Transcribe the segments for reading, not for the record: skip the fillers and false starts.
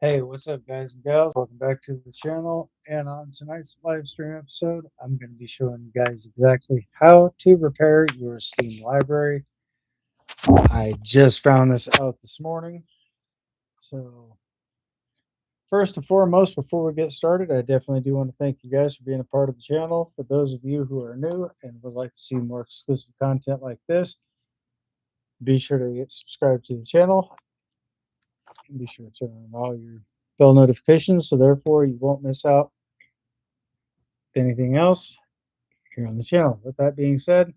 Hey, what's up, guys and gals? Welcome back to the channel. And on tonight's live stream episode, I'm going to be showing you guys exactly how to repair your Steam library. I just found this out this morning. So, first and foremost, before we get started, I definitely do want to thank you guys for being a part of the channel. For those of you who are new and would like to see more exclusive content like this, be sure to get subscribed to the channel and be sure to turn on all your bell notifications so therefore you won't miss out with anything else here on the channel. With that being said,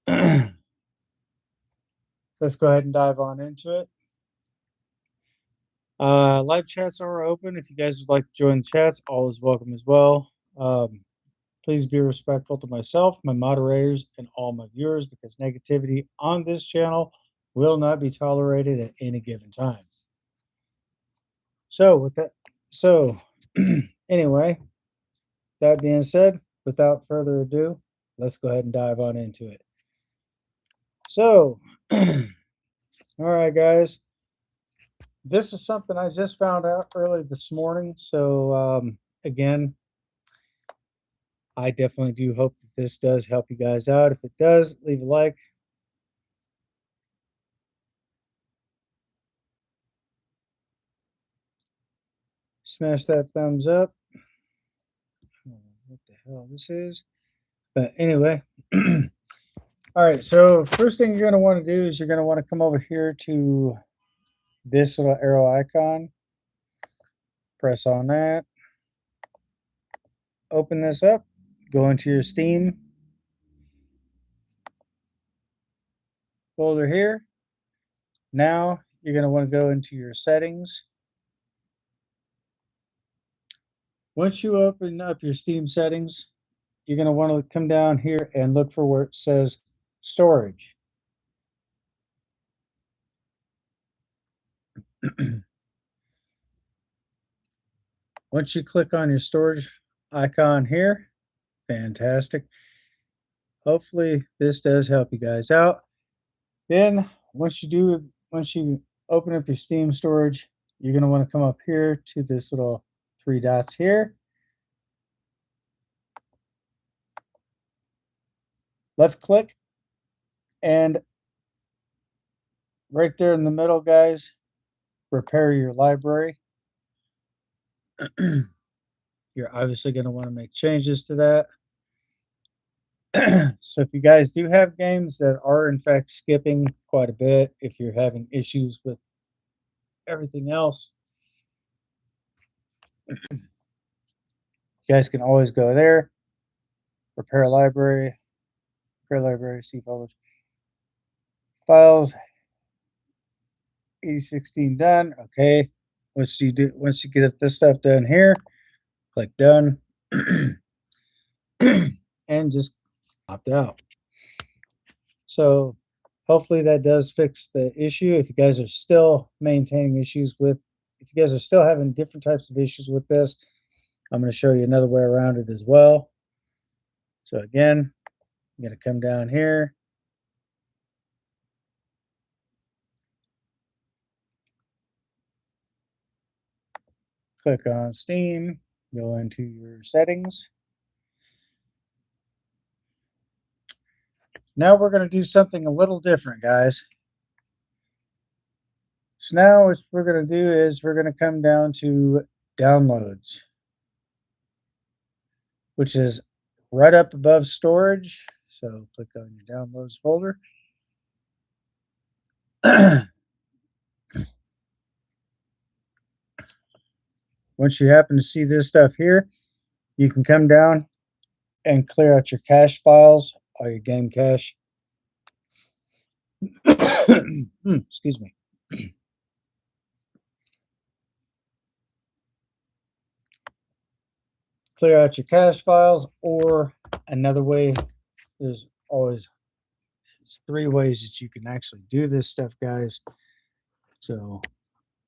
let's go ahead and dive on into it. Live chats are open. If you guys would like to join the chats, all is welcome as well. Please be respectful to myself, my moderators, and all my viewers because negativity on this channel will not be tolerated at any given time. So with that, anyway, that being said, without further ado, let's go ahead and dive on into it. So, all right, guys. This is something I just found out early this morning. So, again, I definitely do hope that this does help you guys out. If it does, leave a like. Smash that thumbs up. I don't know what the hell this is. But anyway, all right. So, first thing you're going to want to do is you're going to want to come over here to this little arrow icon. Press on that. Open this up. Go into your Steam folder here. Now you're going to want to go into your settings. Once you open up your Steam settings, you're going to want to come down here and look for where it says storage. Once you click on your storage icon here, fantastic. Hopefully this does help you guys out. Then once you open up your Steam storage, you're going to want to come up here to this little three dots here. Left click, and right there in the middle, guys, repair your library. You're obviously going to want to make changes to that. So if you guys do have games that are in fact skipping quite a bit, if you're having issues with everything else, you guys can always go there, repair library, see files, 8016 done. Okay. Once you get this stuff done here, click done and just opt out. So hopefully that does fix the issue. If you guys are still maintaining issues with, if you guys are still having different types of issues with this, I'm going to show you another way around it as well. So again, I'm going to come down here. Click on Steam, go into your settings. Now we're going to do something a little different, guys. So now what we're going to do is we're going to come down to downloads, which is right up above storage. So click on your downloads folder. Once you happen to see this stuff here, you can come down and clear out your cache files, all your game cache. Excuse me. Clear out your cache files, or another way, there's three ways that you can actually do this stuff, guys. So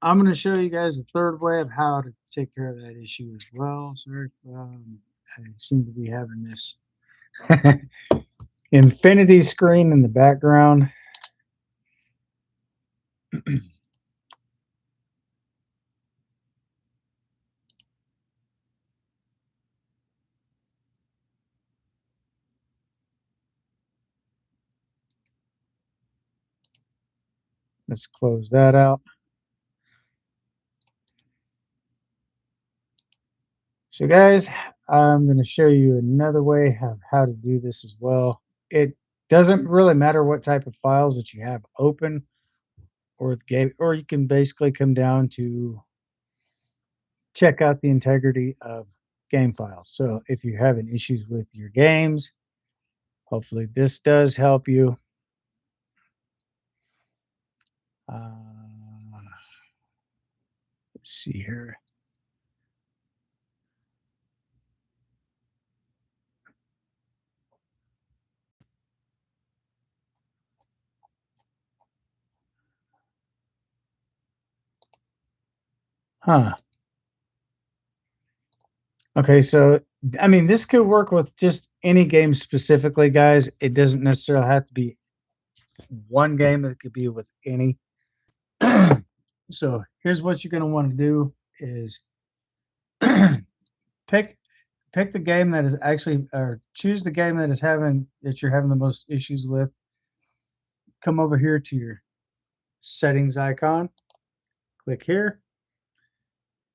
I'm going to show you guys the third way of how to take care of that issue as well. Sorry, I seem to be having this infinity screen in the background. Let's close that out. So guys, I'm going to show you another way of how to do this as well. It doesn't really matter what type of files that you have open or the game, or you can basically come down to check out the integrity of game files. So if you're having issues with your games, hopefully this does help you. Let's see here. Huh. Okay, so I mean, this could work with just any game specifically, guys. It doesn't necessarily have to be one game. It could be with any. So here's what you're going to want to do is pick pick the game that is actually, or choose the game that you're having the most issues with. Come over here to your settings icon. Click here.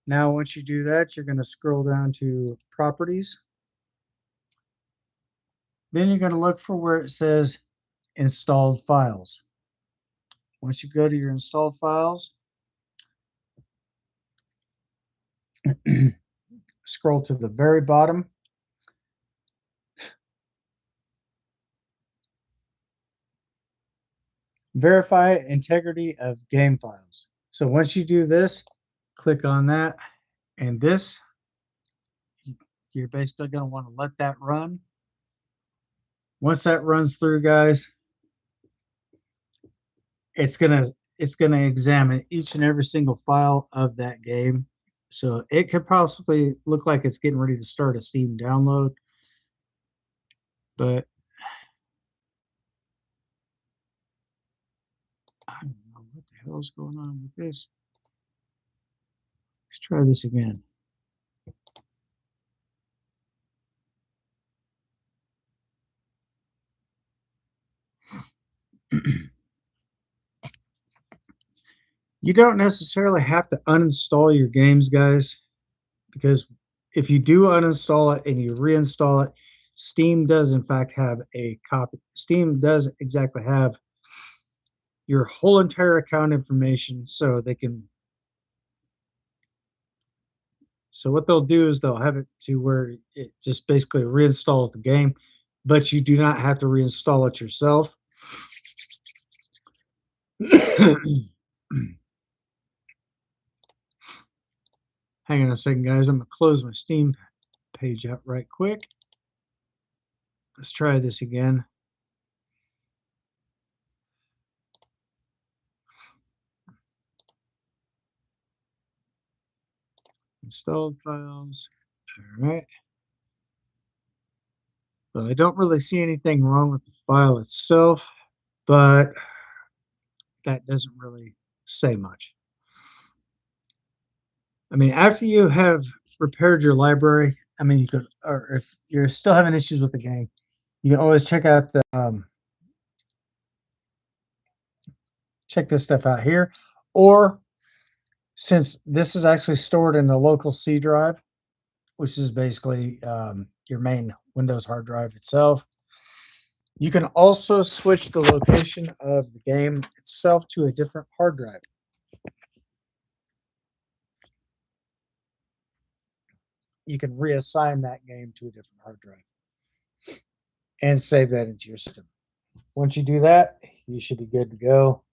Now, once you do that, you're going to scroll down to properties. Then you're going to look for where it says installed files. Once you go to your installed files, scroll to the very bottom. Verify integrity of game files. So once you do this, click on that, and this, you're basically going to want to let that run. Once that runs through, guys, it's gonna examine each and every single file of that game. So it could possibly look like it's getting ready to start a Steam download, but I don't know what the hell is going on with this. Let's try this again. You don't necessarily have to uninstall your games, guys, because if you do uninstall it and you reinstall it, Steam does in fact have a copy. Steam does exactly have your whole entire account information, so they can. So what they'll do is they'll have it to where it just basically reinstalls the game, but you do not have to reinstall it yourself. Hang on a second, guys. I'm going to close my Steam page out right quick. Let's try this again. Installed files. All right. Well, I don't really see anything wrong with the file itself, but that doesn't really say much. I mean, after you have repaired your library, I mean, you could, or if you're still having issues with the game, you can always check out the check this stuff out here. Or since this is actually stored in the local C drive, which is basically your main Windows hard drive itself, you can also switch the location of the game itself to a different hard drive. You can reassign that game to a different hard drive and save that into your system. Once you do that, you should be good to go.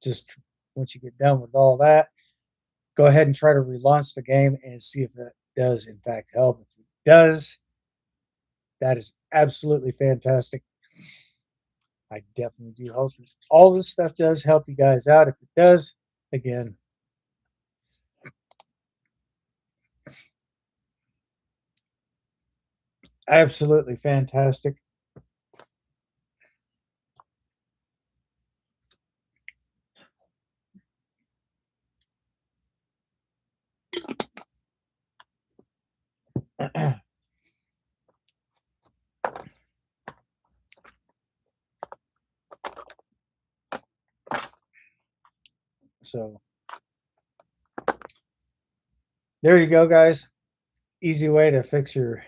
Just once you get done with all that, go ahead and try to relaunch the game and see if that does in fact help. If it does, that is absolutely fantastic. I definitely do hope all this stuff does help you guys out. If it does, again, Absolutely fantastic. So there you go, guys. Easy way to fix your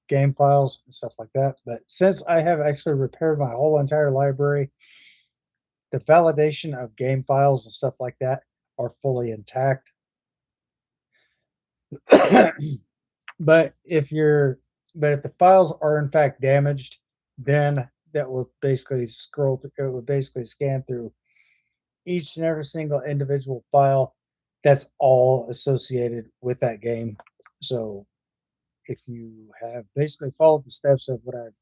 game files and stuff like that. But since I have actually repaired my whole entire library, the validation of game files and stuff like that are fully intact. but if you're but if the files are in fact damaged, then that will basically scroll through, it will basically scan through each and every single individual file that's all associated with that game. So if you have basically followed the steps of what I've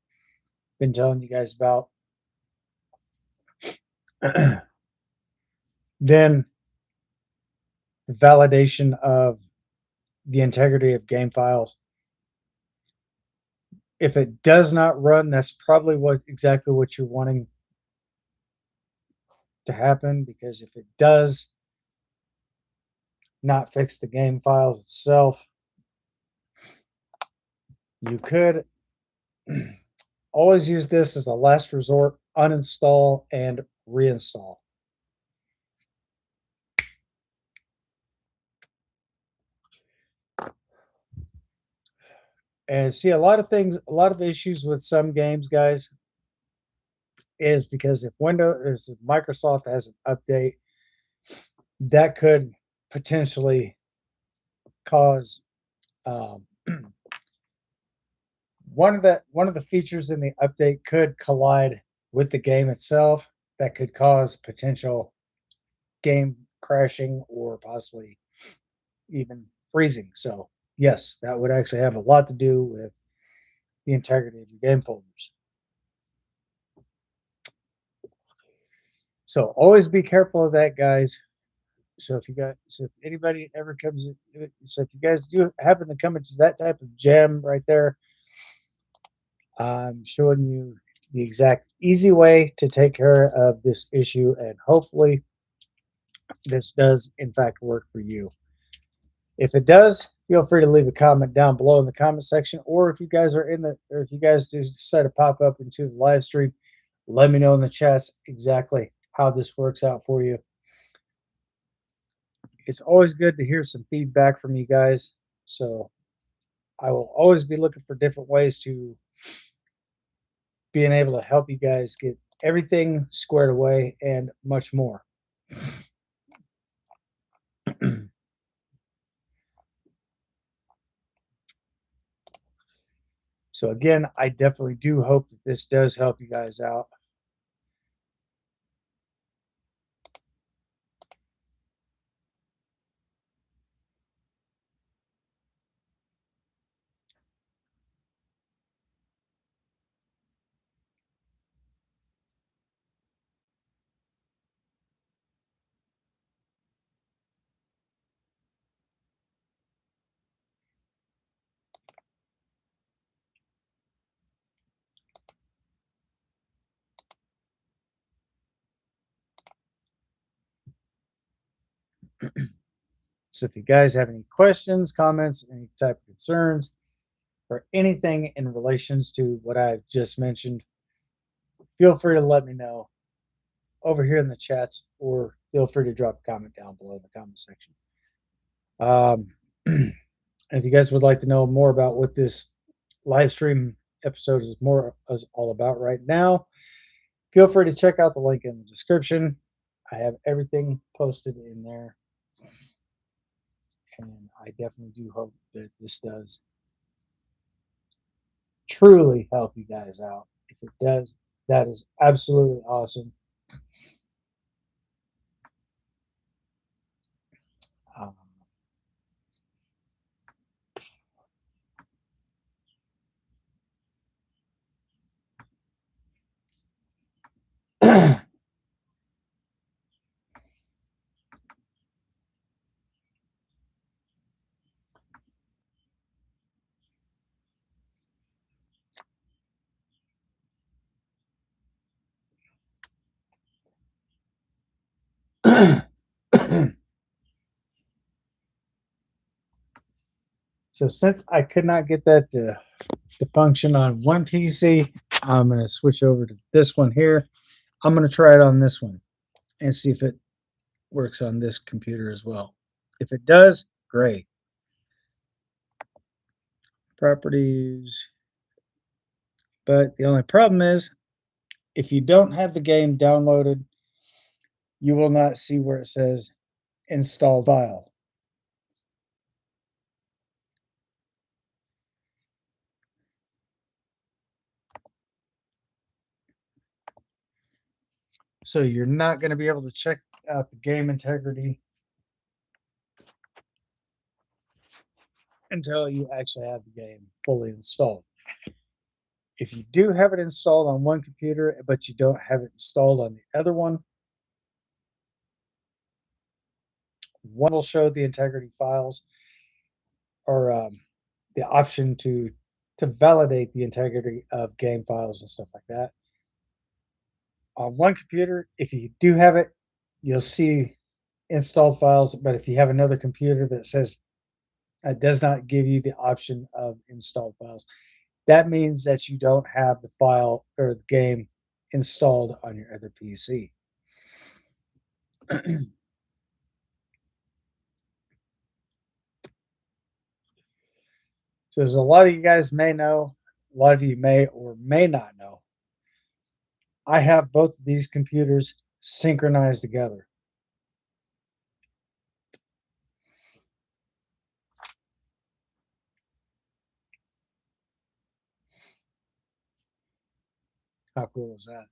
been telling you guys about, then the validation of the integrity of game files, if it does not run, that's probably what exactly what you're wanting to happen, because if it does not fix the game files itself, you could always use this as a last resort, uninstall and reinstall. And see, a lot of things, a lot of issues with some games, guys, is because if Windows, if Microsoft has an update, that could potentially cause um, one of the features in the update could collide with the game itself. That could cause potential game crashing or possibly even freezing. So yes, that would actually have a lot to do with the integrity of your game folders. So always be careful of that, guys. So if anybody ever comes in, so if you guys do happen to come into that type of jam right there, I'm showing you the exact easy way to take care of this issue, and hopefully this does in fact work for you. If it does, feel free to leave a comment down below in the comment section, or if you guys are in the, or if you guys decide to pop up into the live stream, let me know in the chats exactly how this works out for you. It's always good to hear some feedback from you guys. So I will always be looking for different ways to being able to help you guys get everything squared away and much more. So again, I definitely do hope that this does help you guys out. So if you guys have any questions, comments, any type of concerns, or anything in relations to what I've just mentioned, feel free to let me know over here in the chats, or feel free to drop a comment down below in the comment section. And if you guys would like to know more about what this live stream episode is all about right now, feel free to check out the link in the description. I have everything posted in there, and I definitely do hope that this does truly help you guys out. If it does, that is absolutely awesome. Um, So since I could not get that to function on one PC, I'm going to switch over to this one here. I'm going to try it on this one and see if it works on this computer as well. If it does, great. Properties. But the only problem is, if you don't have the game downloaded, you will not see where it says installed file. So you're not going to be able to check out the game integrity until you actually have the game fully installed. If you do have it installed on one computer, but you don't have it installed on the other one will show the integrity files or the option to validate the integrity of game files and stuff like that. On one computer, if you do have it, you'll see installed files, but if you have another computer that says it does not give you the option of installed files, that means that you don't have the file or the game installed on your other PC. So as a lot of you guys may know, a lot of you may or may not know, I have both of these computers synchronized together. How cool is that?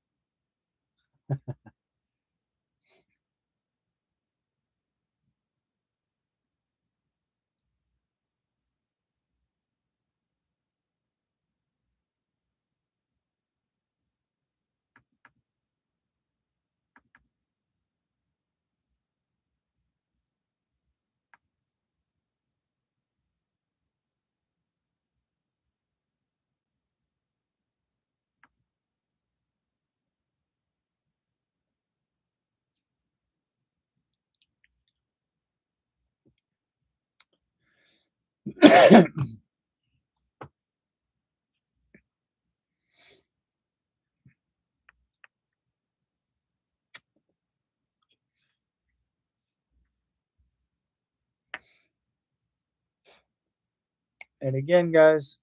And again, guys,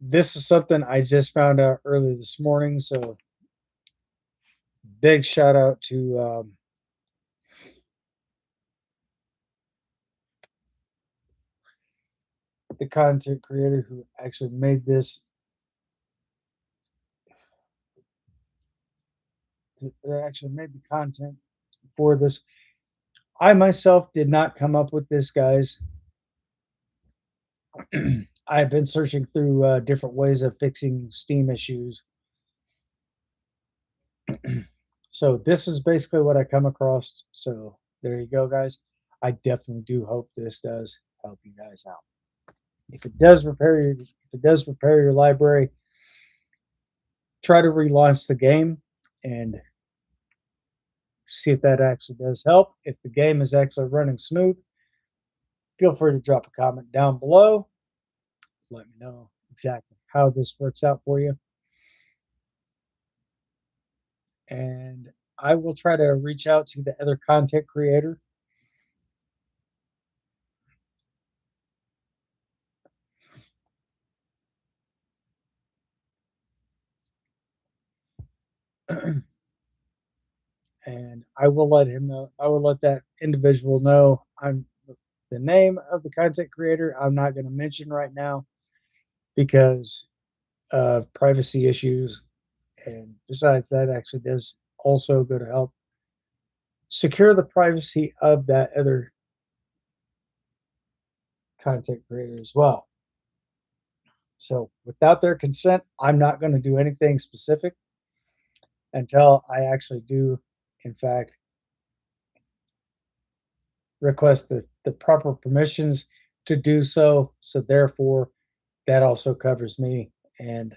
this is something I just found out early this morning. So big shout out to the content creator who actually made this. That actually made the content for this. I myself did not come up with this, guys. I've been searching through different ways of fixing Steam issues. So this is basically what I come across. So there you go, guys. I definitely do hope this does help you guys out. If it does repair your library, try to relaunch the game and see if that actually does help. If the game is actually running smooth, feel free to drop a comment down below. Let me know exactly how this works out for you. And I will try to reach out to the other content creator. And I will let him know. I will let that individual know I'm the name of the content creator. I'm not going to mention right now because of privacy issues. And besides, that actually does also go to help secure the privacy of that other content creator as well. So without their consent, I'm not going to do anything specific until I actually do, in fact, request the proper permissions to do so. So therefore, that also covers me. And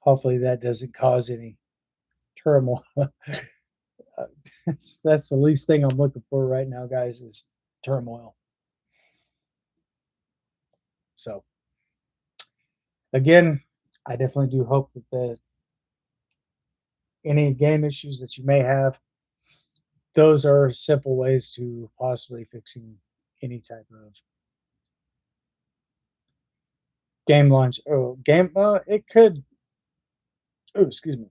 hopefully that doesn't cause any turmoil. That's the least thing I'm looking for right now, guys, is turmoil. So again, I definitely do hope that any game issues that you may have, those are simple ways to possibly fixing any type of game launch. Oh, game. It could. Oh, excuse me.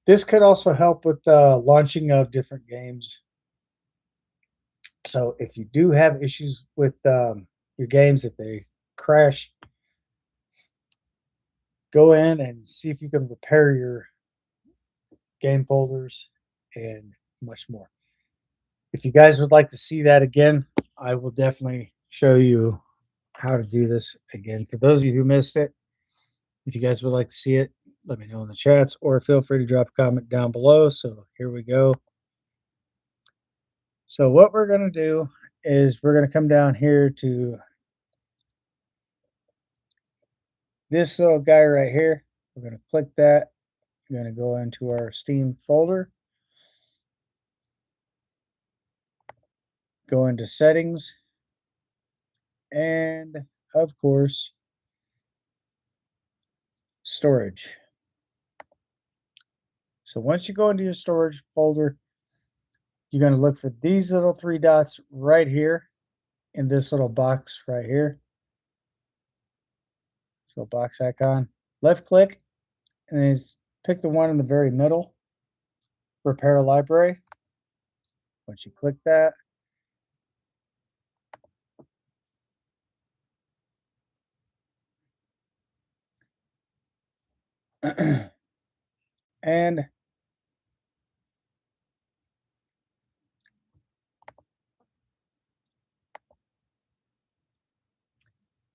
This could also help with the launching of different games. So if you do have issues with your games, if they crash, go in and see if you can repair your game folders and much more. If you guys would like to see that again, I will definitely show you how to do this again. For those of you who missed it, if you guys would like to see it, let me know in the chats or feel free to drop a comment down below. So here we go. So what we're going to do is we're going to come down here to this little guy right here. We're going to click that. We're going to go into our Steam folder, go into settings, and of course, storage. So once you go into your storage folder, you're going to look for these little three dots right here in this little box right here. So box icon, left click, and then pick the one in the very middle, repair library. Once you click that, and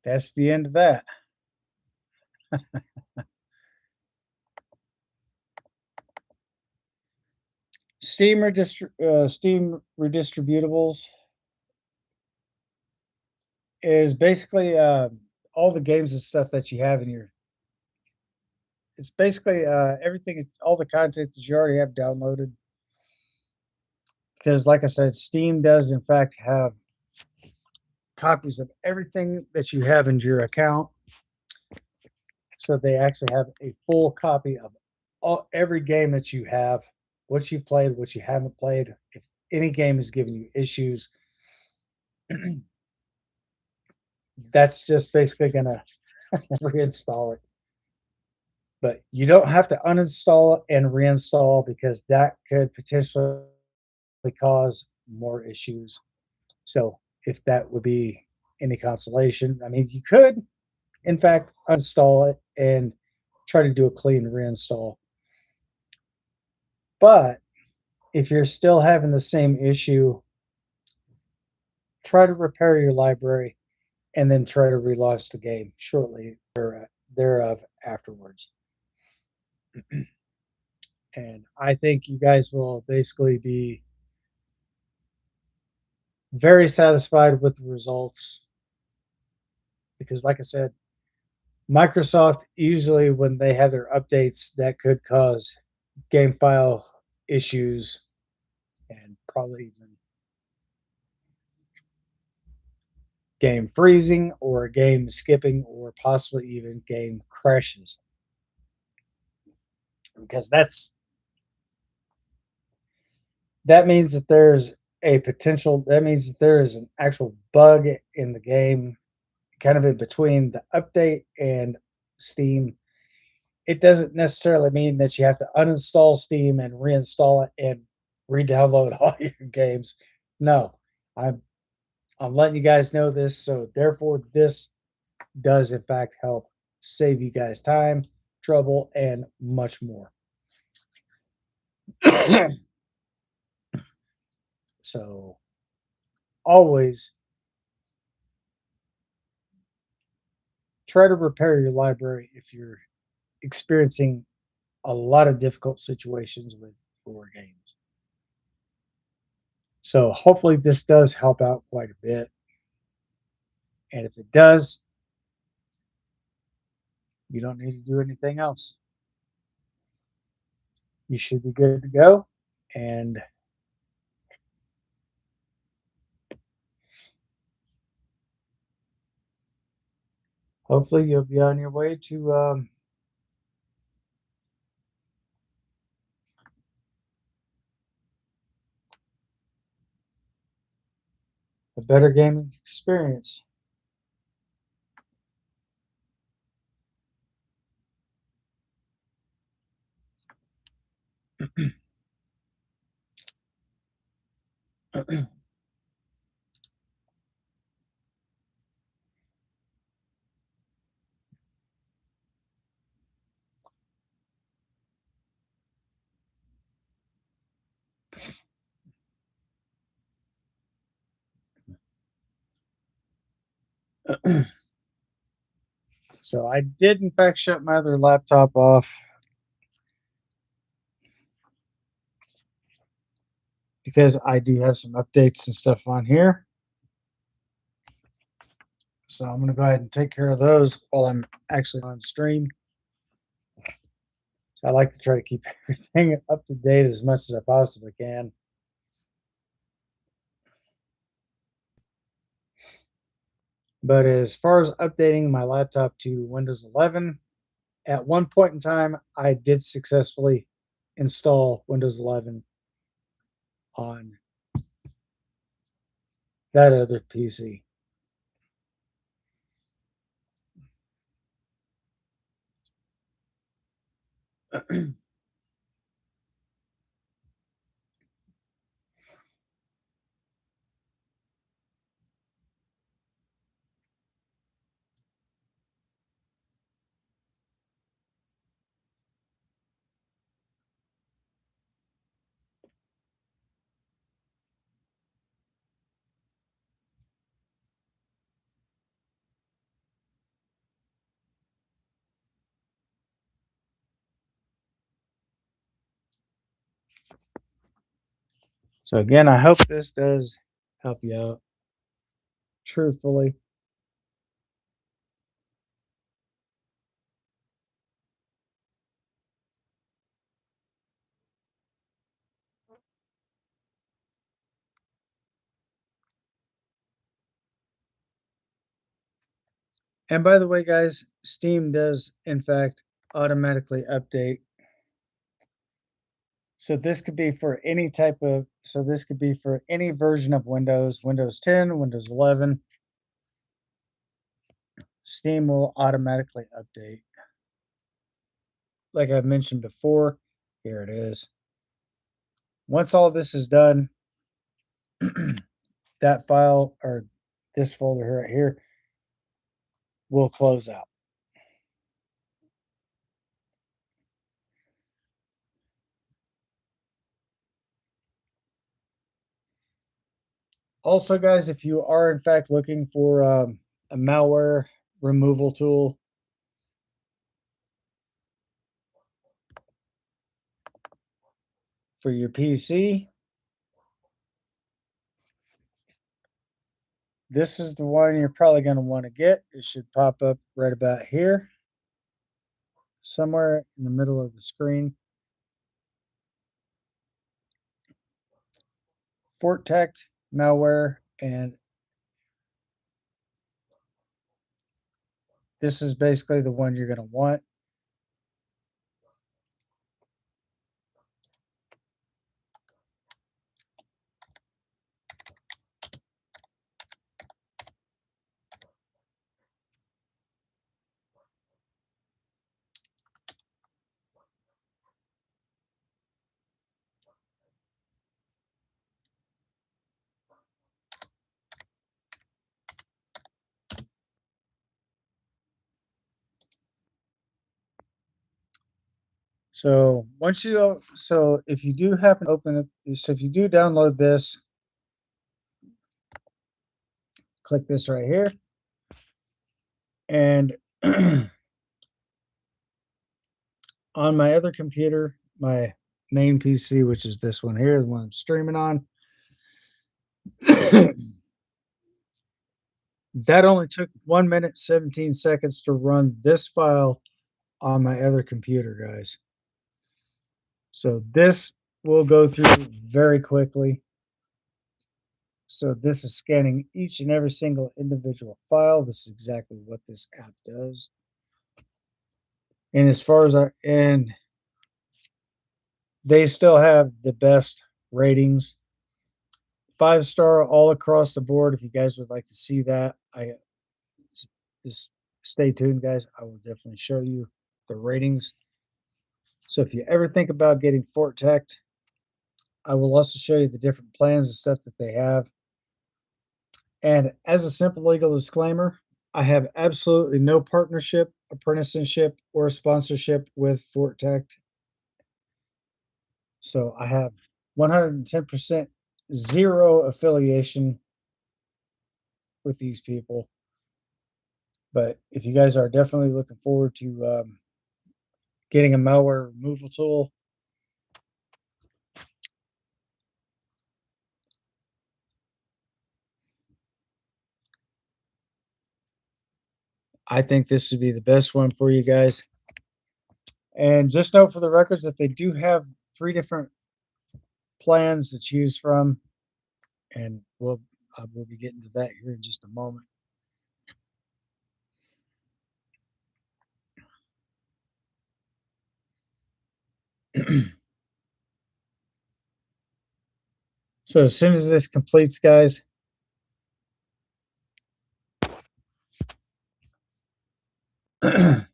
that's the end of that. Steam redistributables is basically all the games and stuff that you have in your. It's basically everything, all the content that you already have downloaded. Because, like I said, Steam does in fact have copies of everything that you have in your account. So they actually have a full copy of every game that you have, what you've played, what you haven't played. If any game is giving you issues, that's just basically going to reinstall it. But you don't have to uninstall and reinstall because that could potentially cause more issues. So if that would be any consolation, I mean, you could, in fact, uninstall it and try to do a clean reinstall. But if you're still having the same issue, try to repair your library and then try to relaunch the game shortly thereof afterwards. And I think you guys will basically be very satisfied with the results because, like I said, Microsoft usually, when they have their updates, that could cause game file issues and probably even game freezing or game skipping or possibly even game crashes. Because that means that there's a potential, that means that there is an actual bug in the game, kind of in between the update and Steam. It doesn't necessarily mean that you have to uninstall Steam and reinstall it and re-download all your games. No, I'm I'm letting you guys know this, so therefore this does in fact help save you guys time, trouble, and much more. So always try to repair your library if you're experiencing a lot of difficult situations with your games. So hopefully this does help out quite a bit. And if it does, You don't need to do anything else. You should be good to go. And hopefully you'll be on your way to a better gaming experience. So I did in fact shut my other laptop off because I do have some updates and stuff on here. So I'm going to go ahead and take care of those while I'm actually on stream. So I like to try to keep everything up to date as much as I possibly can. But as far as updating my laptop to Windows 11, at one point in time, I did successfully install Windows 11 on that other PC. So again, I hope this does help you out truthfully. And by the way, guys, Steam does in fact automatically update. So this could be for any type of, so this could be for any version of Windows, Windows 10, Windows 11. Steam will automatically update. Like I've mentioned before, here it is. Once all this is done, that file or this folder right here will close out. Also, guys, if you are in fact looking for a malware removal tool for your PC, this is the one you're probably going to want to get. It should pop up right about here, somewhere in the middle of the screen. Fortect malware, and this is basically the one you're going to want. So once you, so if you do happen to open it, so if you do download this, click this right here, and on my other computer, my main PC, which is this one here, the one I'm streaming on, that only took 1 minute 17 seconds to run this file on my other computer, guys. So this will go through very quickly. So this is scanning each and every single individual file. This is exactly what this app does. And as far as and they still have the best ratings, 5-star all across the board. If you guys would like to see that, I just stay tuned, guys. I will definitely show you the ratings. So if you ever think about getting FortTech, I will also show you the different plans and stuff that they have. And as a simple legal disclaimer, I have absolutely no partnership, apprenticeship, or sponsorship with FortTech. So I have 110% zero affiliation with these people. But if you guys are definitely looking forward to getting a malware removal tool, I think this would be the best one for you guys. And just note for the records that they do have 3 different plans to choose from, and I will be getting to that here in just a moment. So as soon as this completes, guys, the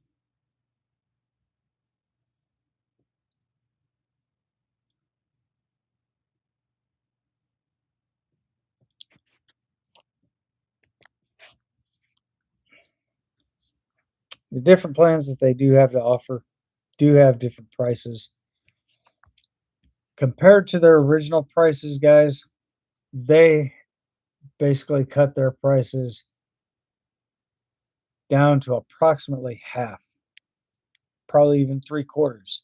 different plans that they do have to offer do have different prices. Compared to their original prices, guys, they basically cut their prices down to approximately half, probably even 3/4.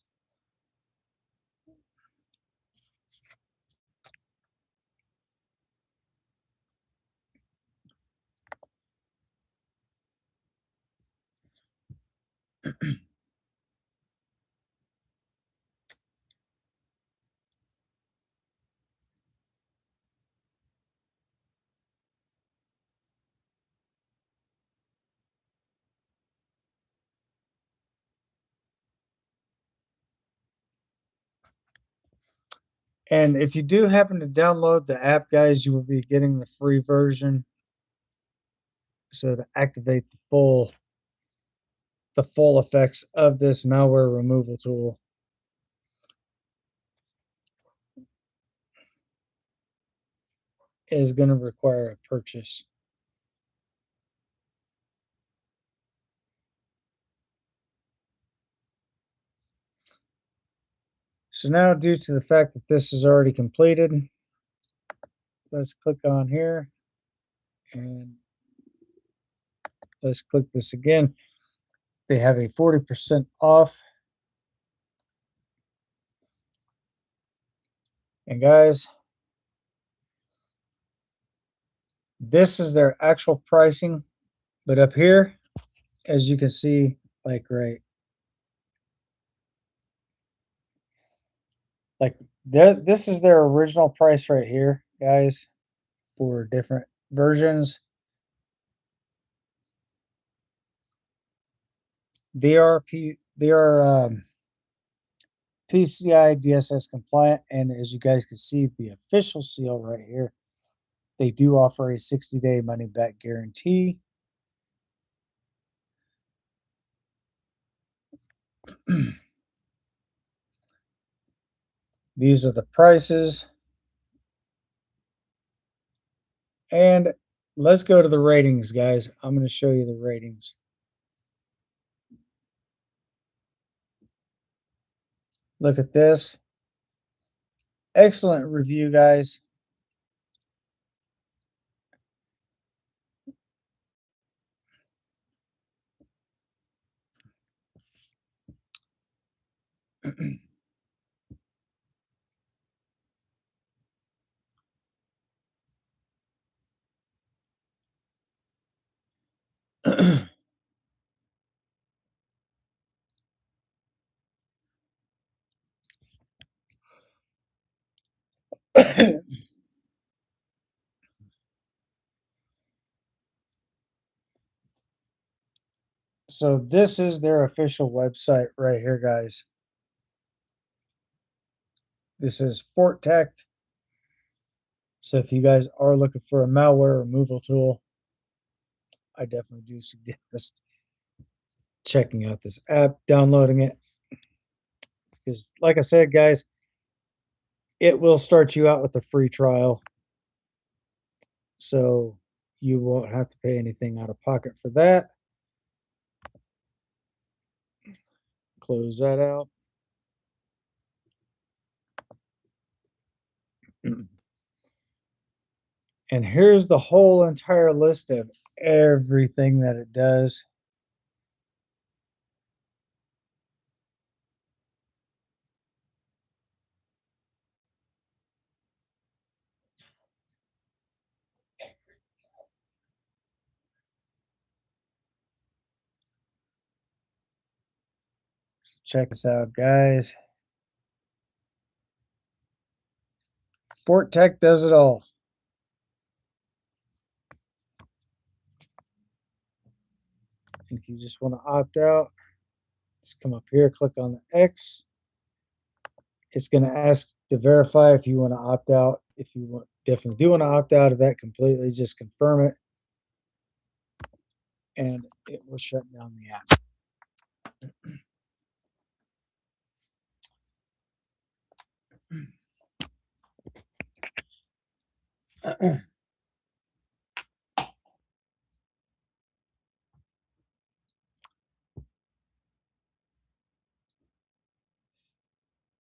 And if you do happen to download the app, guys, you will be getting the free version. So to activate the full effects of this malware removal tool is going to require a purchase. So now, due to the fact that this is already completed, let's click on here and let's click this again. They have a 40% off. And guys, this is their actual pricing. But up here, as you can see, like this is their original price right here, guys, for different versions. They are PCI DSS compliant, and as you guys can see, the official seal right here, they do offer a 60-day money back guarantee. These are the prices. And let's go to the ratings, guys. I'm going to show you the ratings. Look at this. Excellent review, guys. So this is their official website right here, guys. This is FortTech. So if you guys are looking for a malware removal tool, I definitely do suggest checking out this app, downloading it. Because like I said, guys, it will start you out with a free trial. So you won't have to pay anything out of pocket for that. Close that out. And here's the whole entire list of everything that it does. So check this out, guys. FortTech does it all. If you just want to opt out, just come up here, click on the X. It's going to ask to verify if you want to opt out. If you want, definitely do want to opt out of that completely, just confirm it, and it will shut down the app.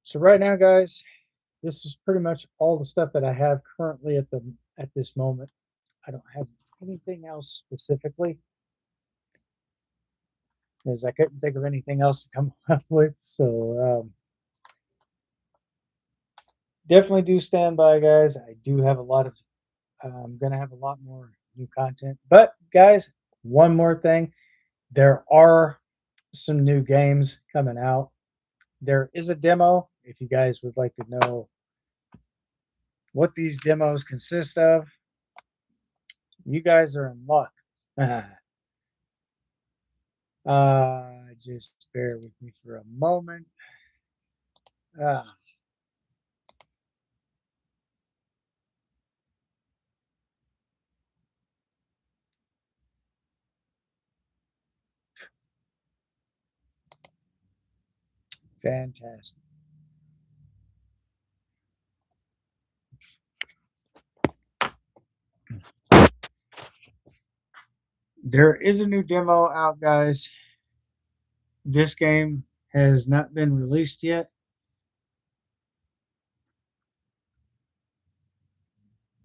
So right now, guys, this is pretty much all the stuff that I have currently at this moment. I don't have anything else specifically, as I couldn't think of anything else to come up with. So definitely do stand by, guys. I do have a lot of. I'm gonna have a lot more new content. But guys, one more thing: there are some new games coming out. There is a demo. If you guys would like to know what these demos consist of, you guys are in luck. Just bear with me for a moment. Ah, fantastic. There is a new demo out, guys. This game has not been released yet.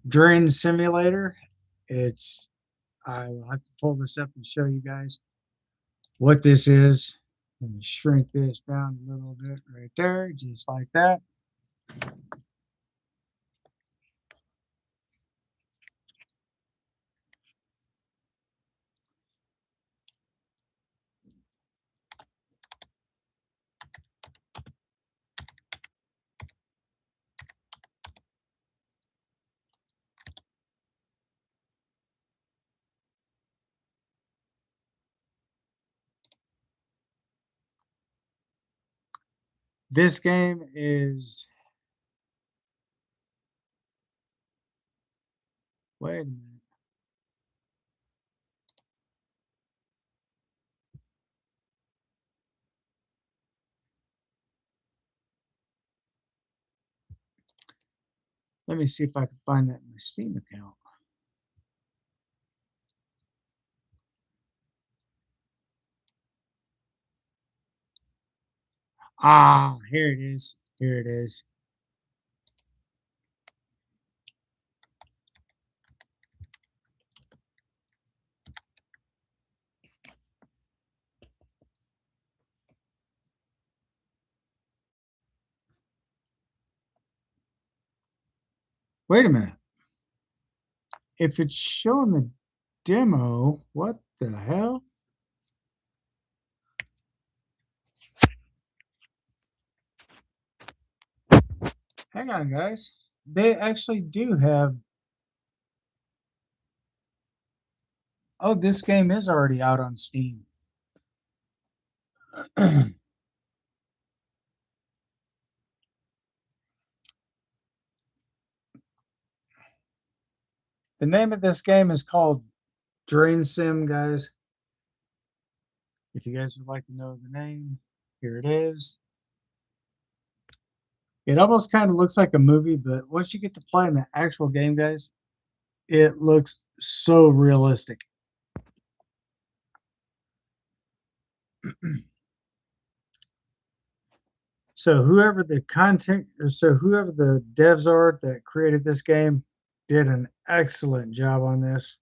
Drain Simulator. It's I will have to pull this up and show you guys what this is. Let me shrink this down a little bit right there, just like that. This game is, wait a minute. Let me see if I can find that in my Steam account. Ah, here it is. Here it is. Wait a minute. If it's showing the demo, what the hell? Hang on, guys. they actually do have. Oh, this game is already out on Steam. The name of this game is called Drain Sim, guys. If you guys would like to know the name, here it is. It almost kind of looks like a movie, but once you get to play in the actual game, guys, it looks so realistic. So whoever the devs are that created this game did an excellent job on this.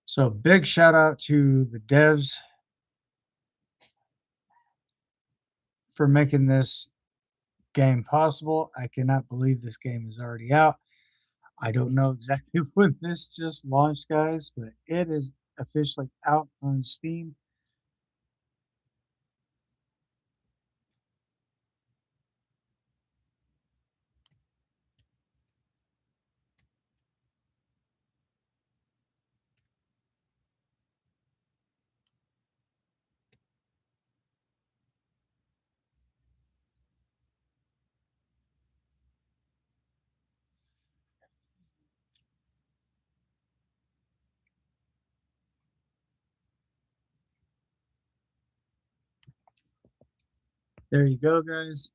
So big shout out to the devs for making this game possible. I cannot believe this game is already out. I don't know exactly when this just launched, guys, but it is officially out on Steam. There you go, guys.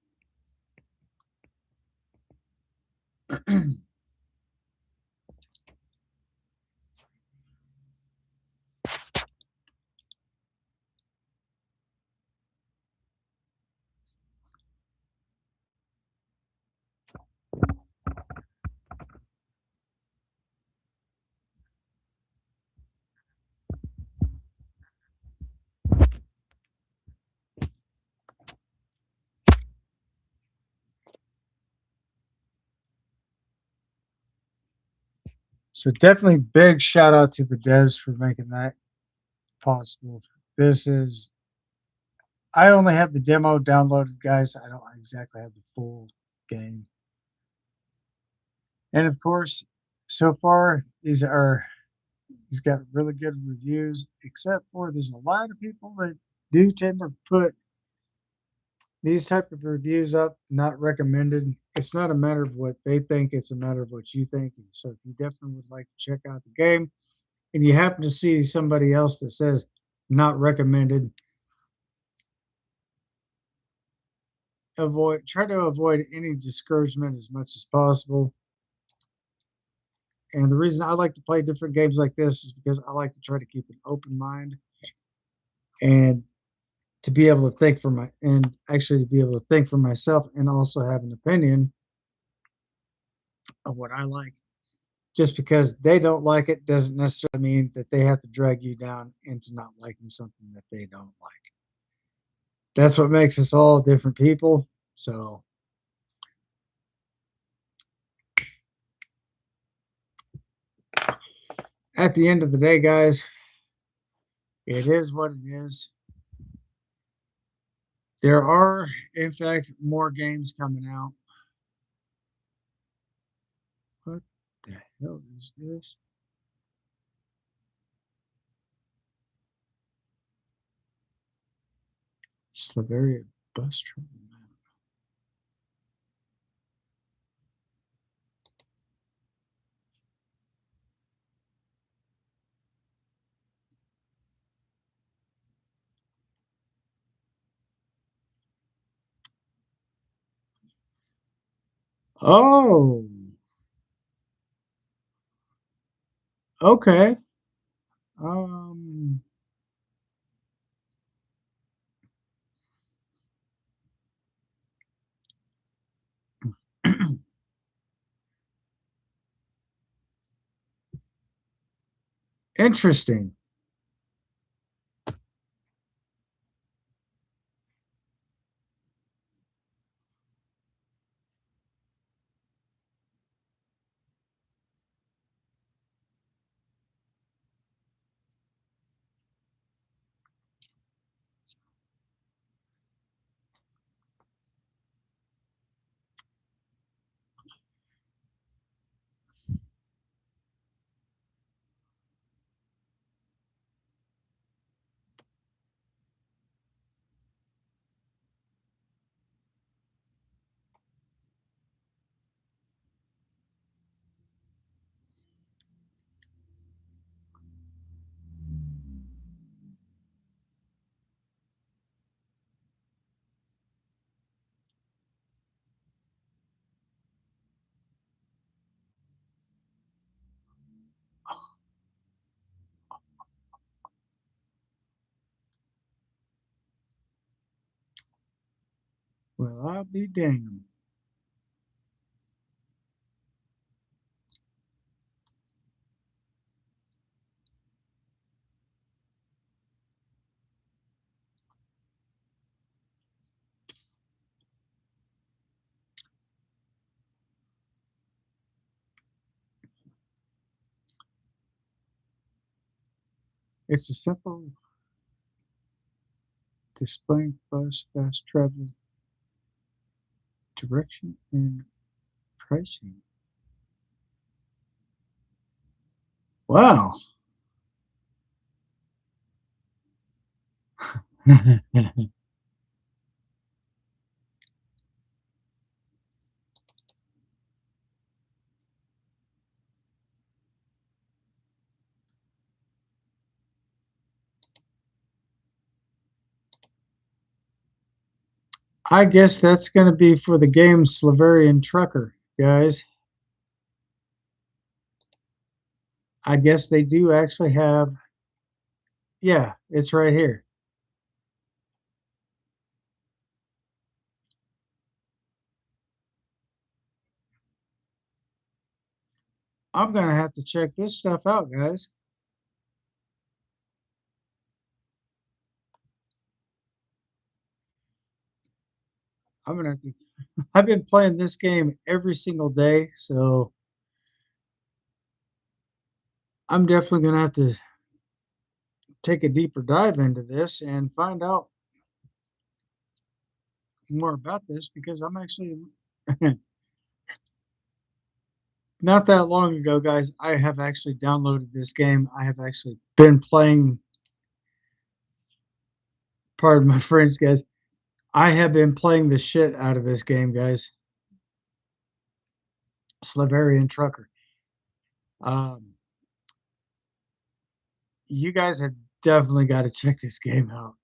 So definitely big shout out to the devs for making that possible. This is I only have the demo downloaded, guys. I don't exactly have the full game. And of course, so far he's got really good reviews, except for there's a lot of people that do tend to put these type of reviews up, not recommended. It's not a matter of what they think, it's a matter of what you think. So if you definitely would like to check out the game and you happen to see somebody else that says not recommended, try to avoid any discouragement as much as possible. And the reason I like to play different games like this is because I like to try to keep an open mind and to be able to think for my and actually to be able to think for myself and also have an opinion of what I like. Just because they don't like it doesn't necessarily mean that they have to drag you down into not liking something that they don't like. That's what makes us all different people. So at the end of the day, guys, it is what it is. There are, in fact, more games coming out. What the hell is this? Slaveria bus travel map. Oh, okay. Um, interesting. Well, I'll be damned. It's a simple display bus fast travel direction and pricing. Wow. I guess that's going to be for the game Slaverian Trucker, guys. I guess they do actually have, yeah, it's right here. I'm going to have to check this stuff out, guys. I'm going to have to, I've been playing this game every single day, so I'm definitely going to have to take a deeper dive into this and find out more about this because I'm actually not that long ago, guys. I have actually downloaded this game. I have actually been playing, pardon my French, guys. I have been playing the shit out of this game, guys. Slaverian Trucker. Um, you guys have definitely got to check this game out.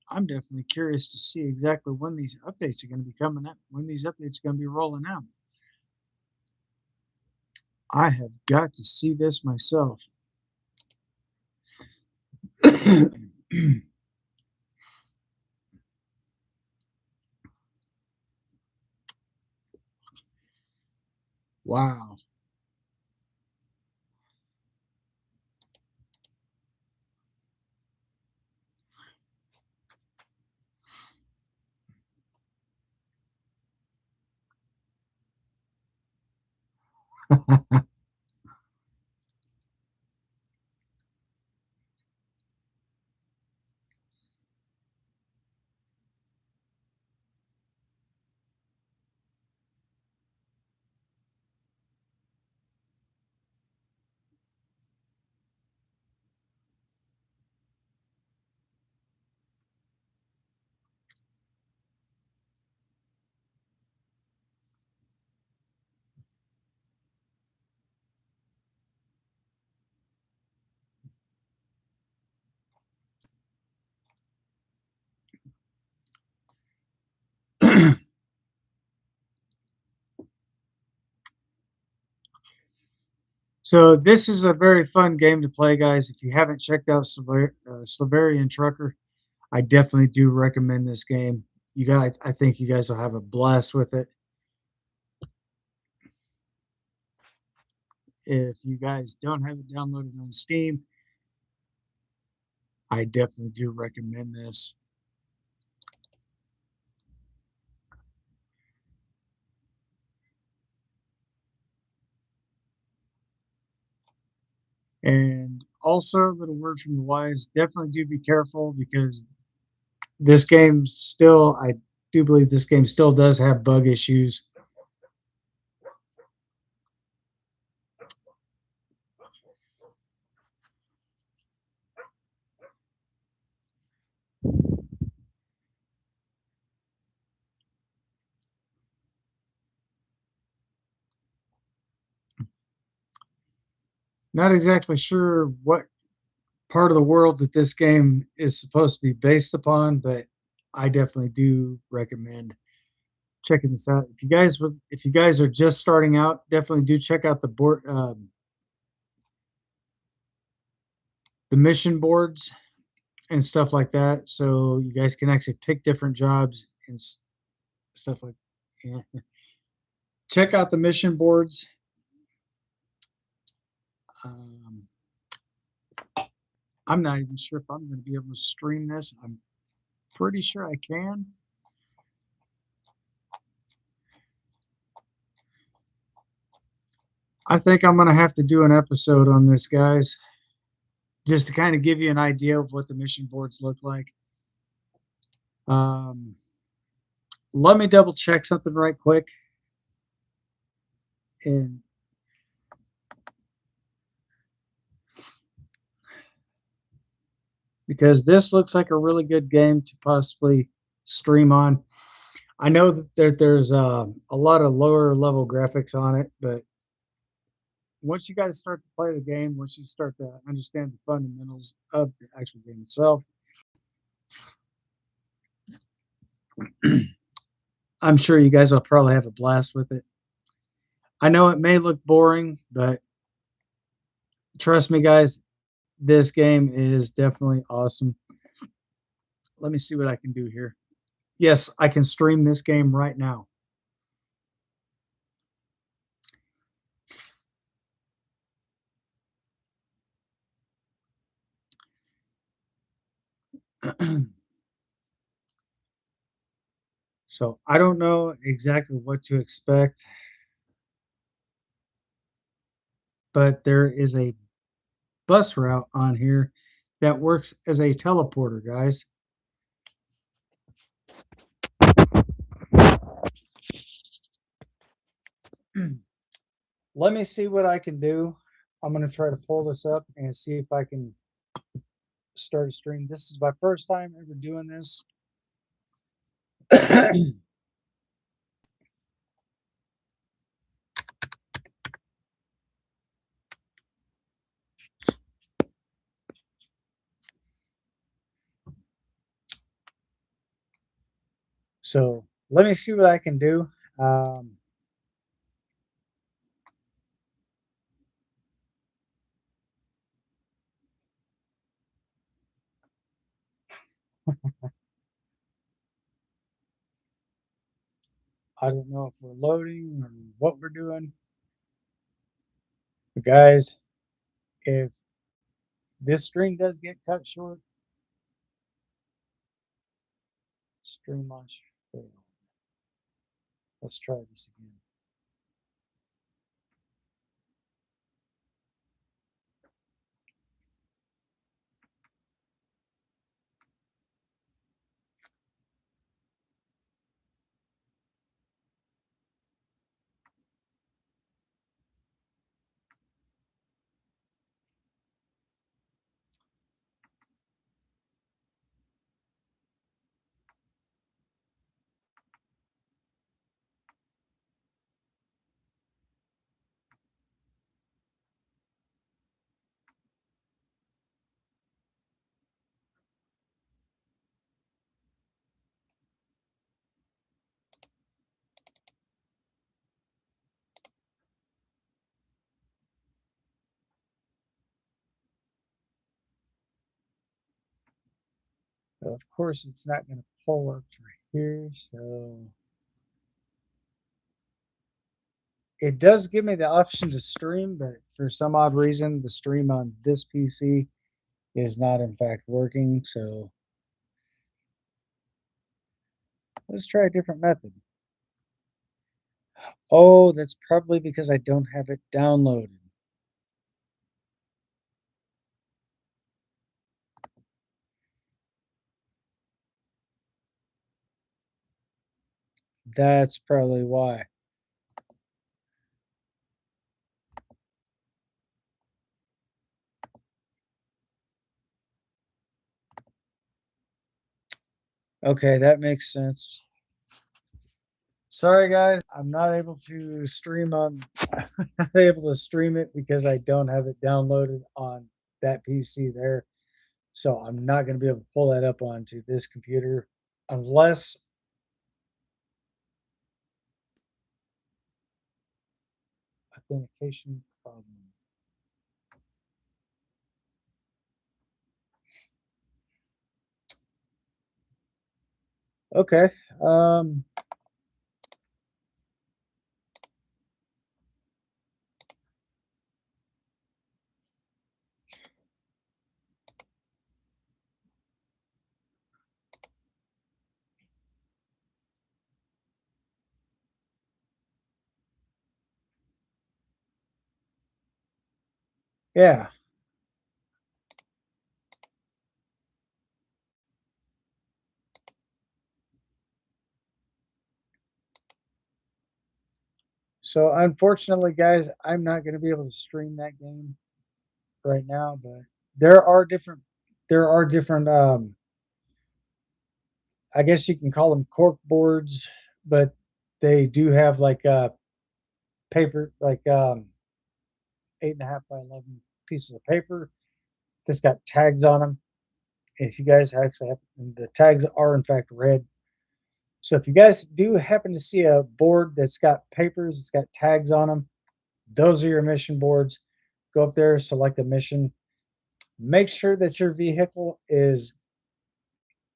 I'm definitely curious to see exactly when these updates are going to be coming out, when these updates are going to be rolling out. I have got to see this myself. Wow. So this is a very fun game to play, guys. If you haven't checked out Slaverian Trucker, I definitely do recommend this game. You guys, I think you guys will have a blast with it. If you guys don't have it downloaded on Steam, I definitely do recommend this. And also, a little word from the wise: definitely do be careful because this game still, I do believe this game still does have bug issues. Not exactly sure what part of the world that this game is supposed to be based upon, but I definitely do recommend checking this out. If you guys are just starting out, definitely do check out the mission boards and stuff like that, so you guys can actually pick different jobs and stuff like. Yeah. Check out the mission boards. Um, I'm not even sure if I'm going to be able to stream this. I'm pretty sure I can. I think I'm going to have to do an episode on this, guys, just to kind of give you an idea of what the mission boards look like. Um, Let me double check something right quick. And because this looks like a really good game to possibly stream on. I know that there's a lot of lower level graphics on it, but once you guys start to play the game, once you start to understand the fundamentals of the actual game itself, I'm sure you guys will probably have a blast with it. I know it may look boring, but trust me, guys, this game is definitely awesome. Let me see what I can do here. Yes, I can stream this game right now. So I don't know exactly what to expect, but there is a bus route on here that works as a teleporter, guys. Let me see what I can do. I'm going to try to pull this up and see if I can start a stream. This is my first time ever doing this. So let me see what I can do. Um, I don't know if we're loading or what we're doing. But guys, if this stream does get cut short, stream launch failed. Let's try this again. Well, of course, it's not going to pull up for here, so it does give me the option to stream, but for some odd reason, the stream on this PC is not in fact working. So let's try a different method. Oh, that's probably because I don't have it downloaded. That's probably why. Okay, that makes sense. Sorry guys, I'm not able to stream on not able to stream it because I don't have it downloaded on that PC there. So I'm not going to be able to pull that up onto this computer unless authentication problem. Okay. Yeah. So unfortunately, guys, I'm not going to be able to stream that game right now, but there are different there are different I guess you can call them cork boards, but they do have like paper, like 8.5 by 11 pieces of paper that's got tags on them. If you guys actually have, the tags are in fact red. So if you guys do happen to see a board that's got papers, it's got tags on them, those are your mission boards. Go up there, select a mission. Make sure that your vehicle is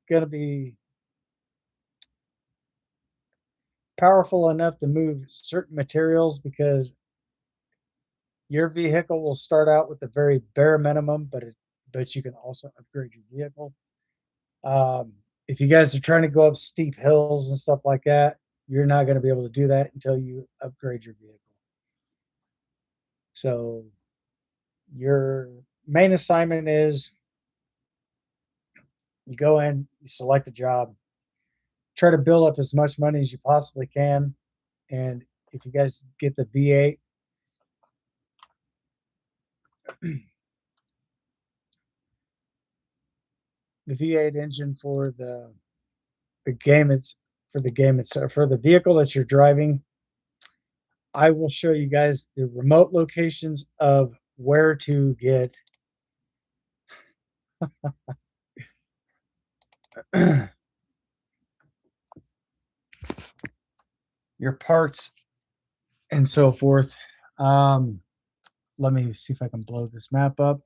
going to be powerful enough to move certain materials because your vehicle will start out with the very bare minimum, but you can also upgrade your vehicle. Um, if you guys are trying to go up steep hills and stuff like that, you're not going to be able to do that until you upgrade your vehicle. So your main assignment is you go in, you select a job, try to build up as much money as you possibly can. And if you guys get the V8, the V8 engine for the game, it's for the game itself, for the vehicle that you're driving, I will show you guys the remote locations of where to get your parts and so forth. Um, Let me see if I can blow this map up.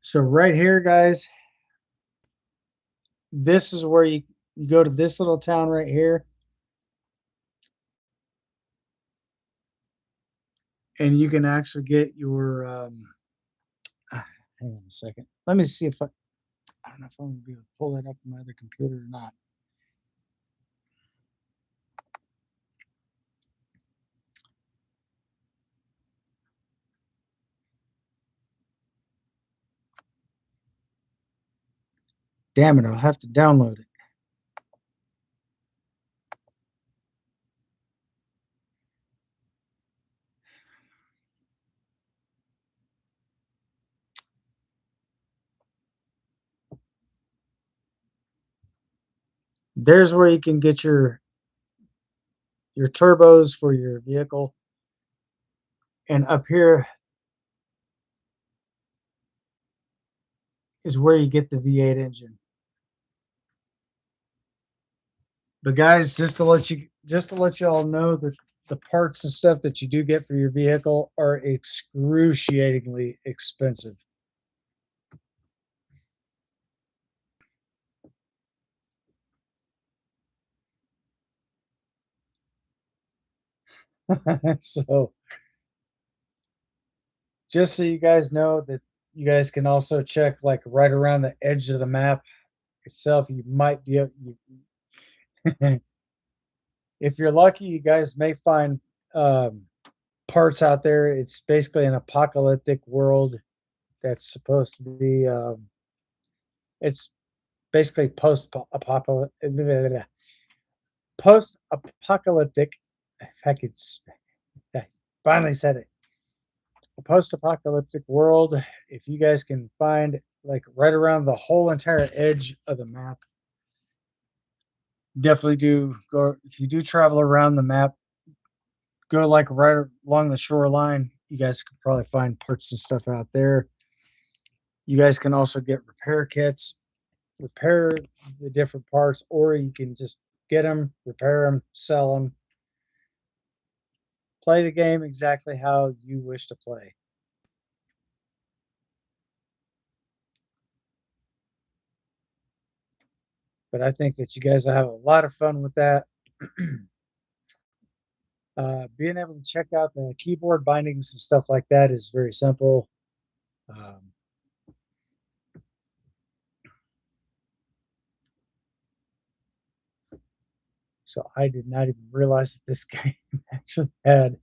So right here, guys, this is where you go to this little town right here, and you can actually get your. Hang on a second. Let me see if I don't know if I'm gonna be able to pull that up on my other computer or not. Damn it! I'll have to download it. There's where you can get your turbos for your vehicle, and up here is where you get the V8 engine. But guys, just to let you all know that the parts and stuff that you do get for your vehicle are excruciatingly expensive. So just so you guys know that you guys can also check like right around the edge of the map itself. You might be if you're lucky, you guys may find um, parts out there. It's basically an apocalyptic world that's supposed to be. It's basically post-apocalyptic. Heck, it's I finally said it. A post-apocalyptic world. If you guys can find like right around the whole entire edge of the map, definitely do go. If you do travel around the map, go like right along the shoreline. You guys could probably find parts and stuff out there. You guys can also get repair kits, repair the different parts, or you can just get them, repair them, sell them, play the game exactly how you wish to play. But I think that you guys will have a lot of fun with that. Being able to check out the keyboard bindings and stuff like that is very simple. Um, so I did not even realize that this game actually had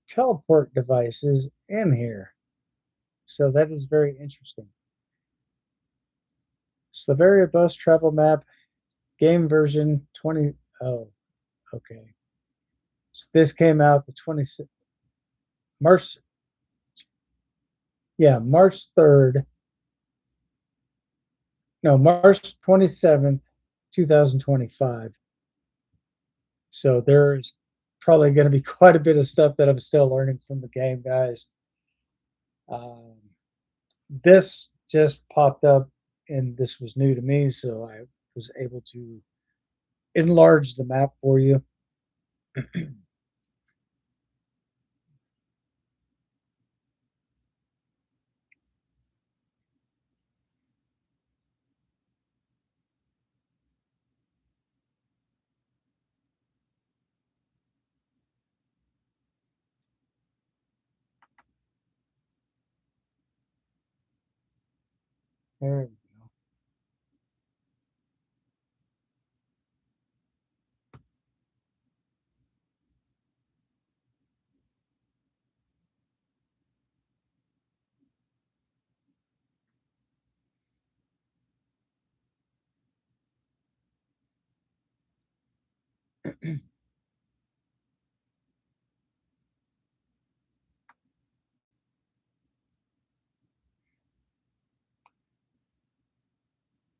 teleport devices in here. So that is very interesting. Slavaria Bus Travel Map Game Version 20. Oh, okay. So this came out the 26th March. Yeah, March 3rd. No, March 27th, 2025. So there's probably going to be quite a bit of stuff that I'm still learning from the game, guys. Um, this just popped up and this was new to me, so I was able to enlarge the map for you. There we go.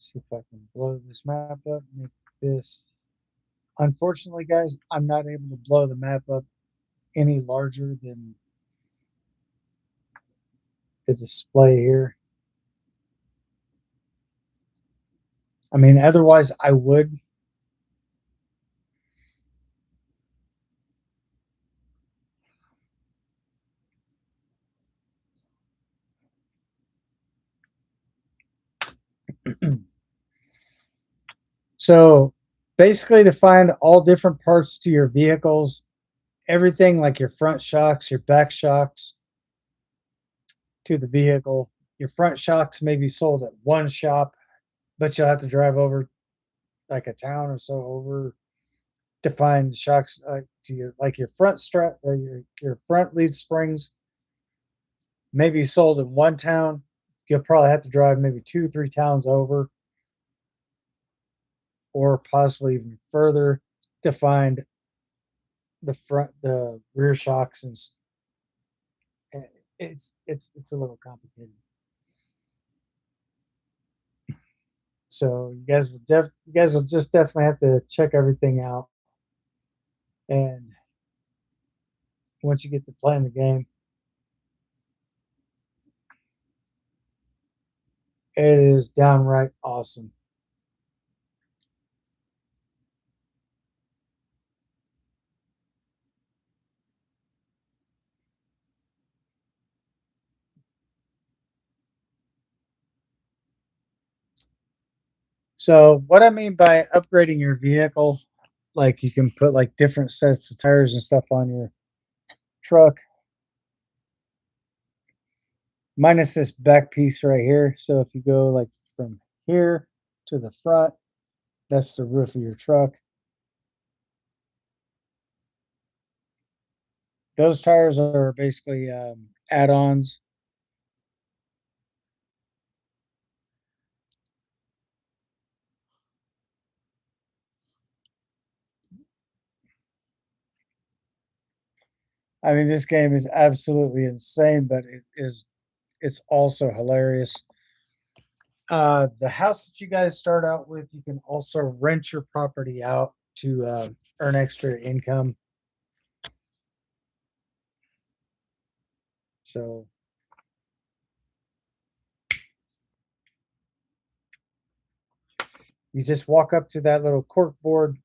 See if I can blow this map up, make this. Unfortunately, guys, I'm not able to blow the map up any larger than the display here. I mean, otherwise I would. So basically to find all different parts to your vehicles, everything like your front shocks, your back shocks to the vehicle. Your front shocks may be sold at one shop, but you'll have to drive over like a town or so over to find shocks to your like your front strut or your front lead springs may be sold in one town. You'll probably have to drive maybe 2 3 towns over or possibly even further to find the rear shocks, and it's a little complicated. So you guys will just definitely have to check everything out, and once you get to playing the game, it is downright awesome. So what I mean by upgrading your vehicle, like you can put like different sets of tires and stuff on your truck, minus this back piece right here. So if you go like from here to the front, that's the roof of your truck. Those tires are basically add-ons. I mean, this game is absolutely insane, but it's also hilarious. The house that you guys start out with, you can also rent your property out to earn extra income. So You just walk up to that little cork board,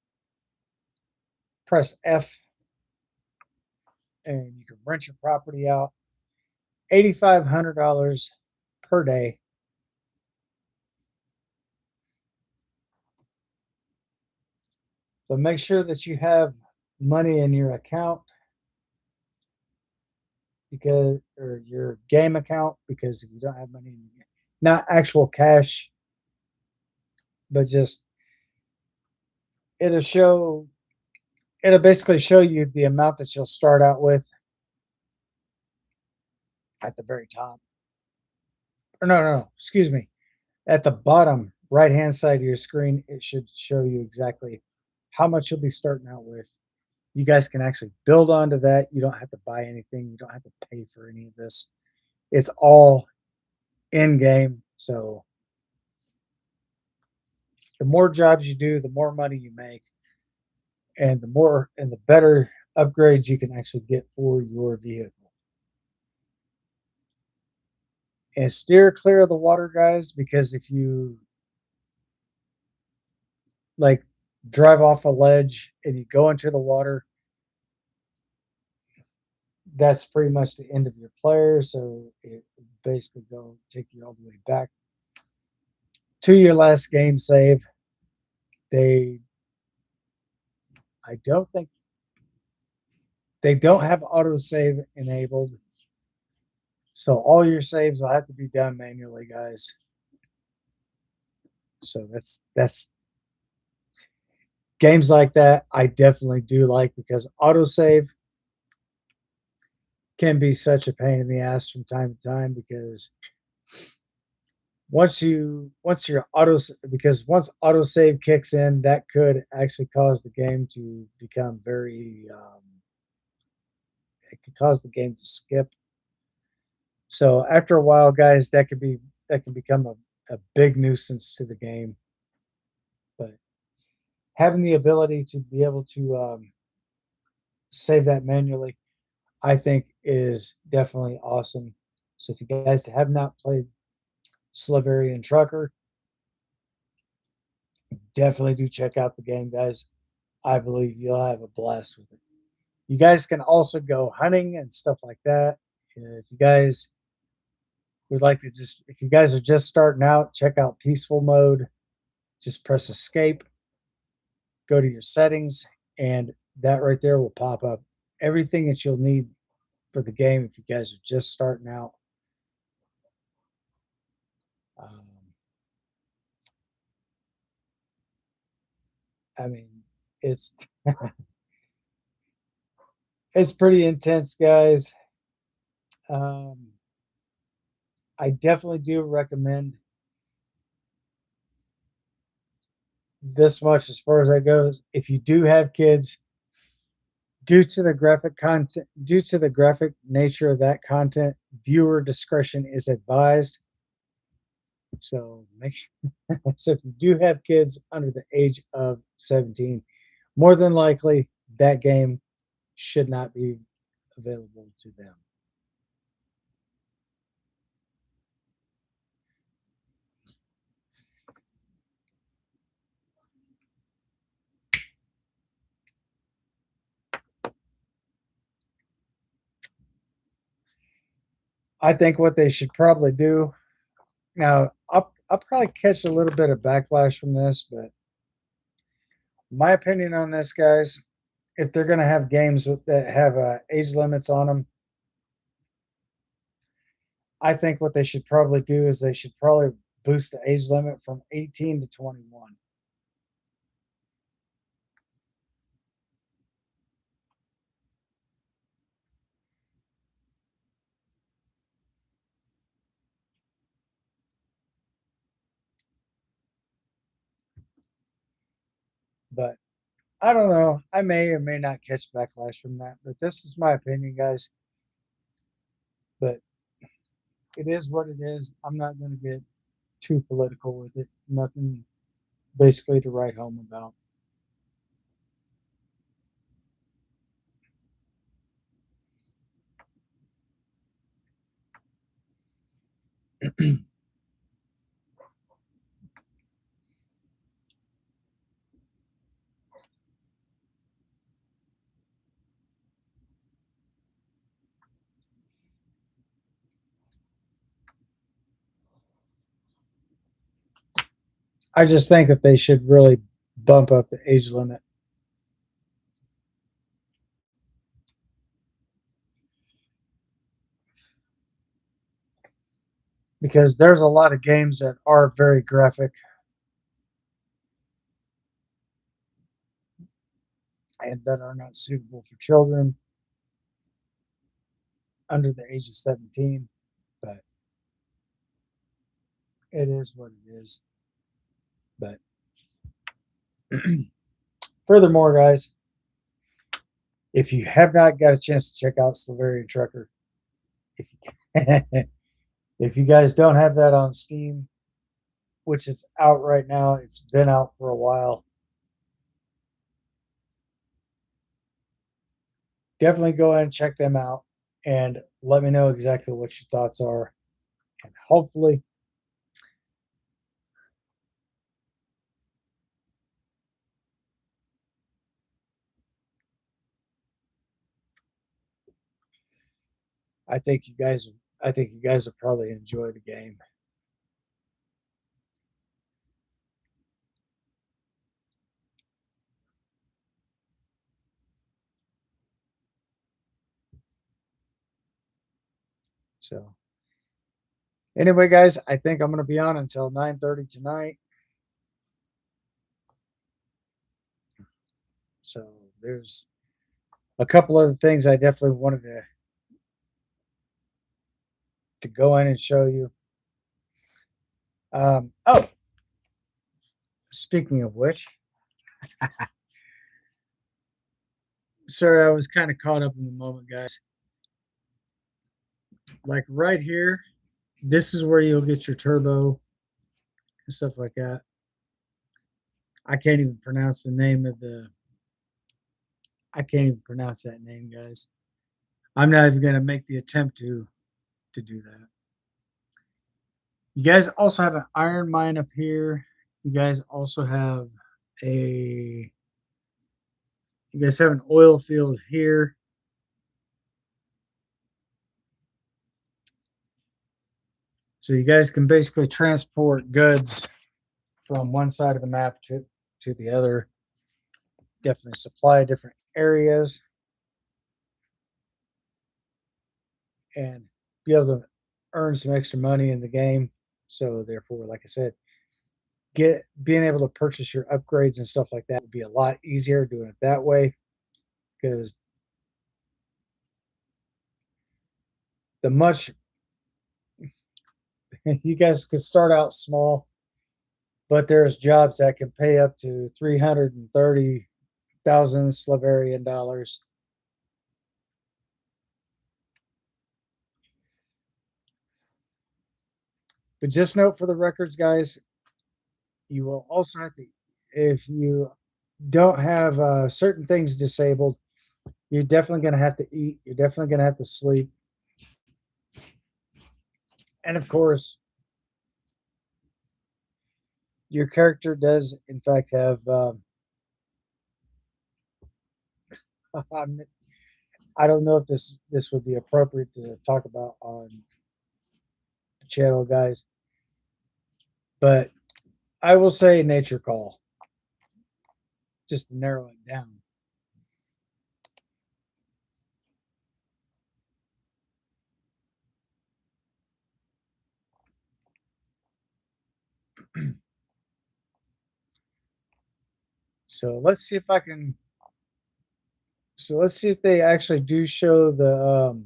press F, and you can rent your property out. $8,500 per day. So make sure that you have money in your account because, or your game account, because if you don't have money, not actual cash, but just it'll show, it'll basically show you the amount that you'll start out with at the very top. Or no, excuse me. At the bottom right hand side of your screen, it should show you exactly how much you'll be starting out with. You guys can actually build onto that. You don't have to buy anything. You don't have to pay for any of this. It's all in game. So the more jobs you do, the more money you make, and the more and the better upgrades you can actually get for your vehicle. And steer clear of the water, guys, because if you like drive off a ledge and you go into the water, that's pretty much the end of your player. So it basically go take you all the way back to your last game save. They, I don't think they don't have autosave enabled, so all your saves will have to be done manually, guys. So that's games like that I definitely do like because autosave can be such a pain in the ass from time to time because once your auto because once autosave kicks in, that could actually cause the game to become very it could cause the game to skip. So after a while, guys, that can become a big nuisance to the game. But having the ability to be able to save that manually, I think is definitely awesome. So if you guys have not played Sliverian Trucker, definitely do check out the game, guys. I believe you'll have a blast with it. You guys can also go hunting and stuff like that. If you guys would like to just, if you guys are just starting out, check out peaceful mode. Just press escape, go to your settings, and that right there will pop up everything that you'll need for the game if you guys are just starting out. Um, I mean, it's it's pretty intense, guys. Um, I definitely do recommend this much as far as that goes. If you do have kids, due to the graphic nature of that content, viewer discretion is advised. So make sure, so if you do have kids under the age of 17, more than likely that game should not be available to them. I think what they should probably do now, I'll probably catch a little bit of backlash from this, but my opinion on this, guys, if they're going to have games that have age limits on them, I think what they should probably do is they should probably boost the age limit from 18 to 21. But I don't know. I may or may not catch backlash from that, but this is my opinion, guys. But it is what it is. I'm not going to get too political with it. Nothing basically to write home about. I just think that they should really bump up the age limit because there's a lot of games that are very graphic and that are not suitable for children under the age of 17. But it is what it is. But furthermore, guys, if you have not got a chance to check out Slavarian Trucker, if you, if you guys don't have that on Steam, which is out right now, it's been out for a while. Definitely go ahead and check them out and let me know exactly what your thoughts are. And hopefully, I think you guys, I think you guys will probably enjoy the game. So anyway, guys, I think I'm going to be on until 9:30 tonight. So there's a couple other things I definitely wanted to go in and show you. Oh, speaking of which, sorry, I was kind of caught up in the moment, guys. Like right here, this is where you'll get your turbo and stuff like that. I can't even pronounce the name of the. I can't even pronounce that name, guys. I'm not even going to make the attempt to do that. You guys also have an iron mine up here. You guys also have a. You guys have an oil field here. So you guys can basically transport goods from one side of the map to the other. Definitely supply different areas and be able to earn some extra money in the game. So therefore, like I said, being able to purchase your upgrades and stuff like that would be a lot easier doing it that way because the much you guys could start out small, but there's jobs that can pay up to 330,000 Slavarian dollars. But just note for the records, guys, you will also have to, if you don't have certain things disabled, you're definitely going to have to eat. You're definitely going to have to sleep. And of course, your character does, in fact, have. I don't know if this would be appropriate to talk about on the channel, guys, but I will say nature call just to narrow it down. So let's see if I can. So let's see if they actually do show the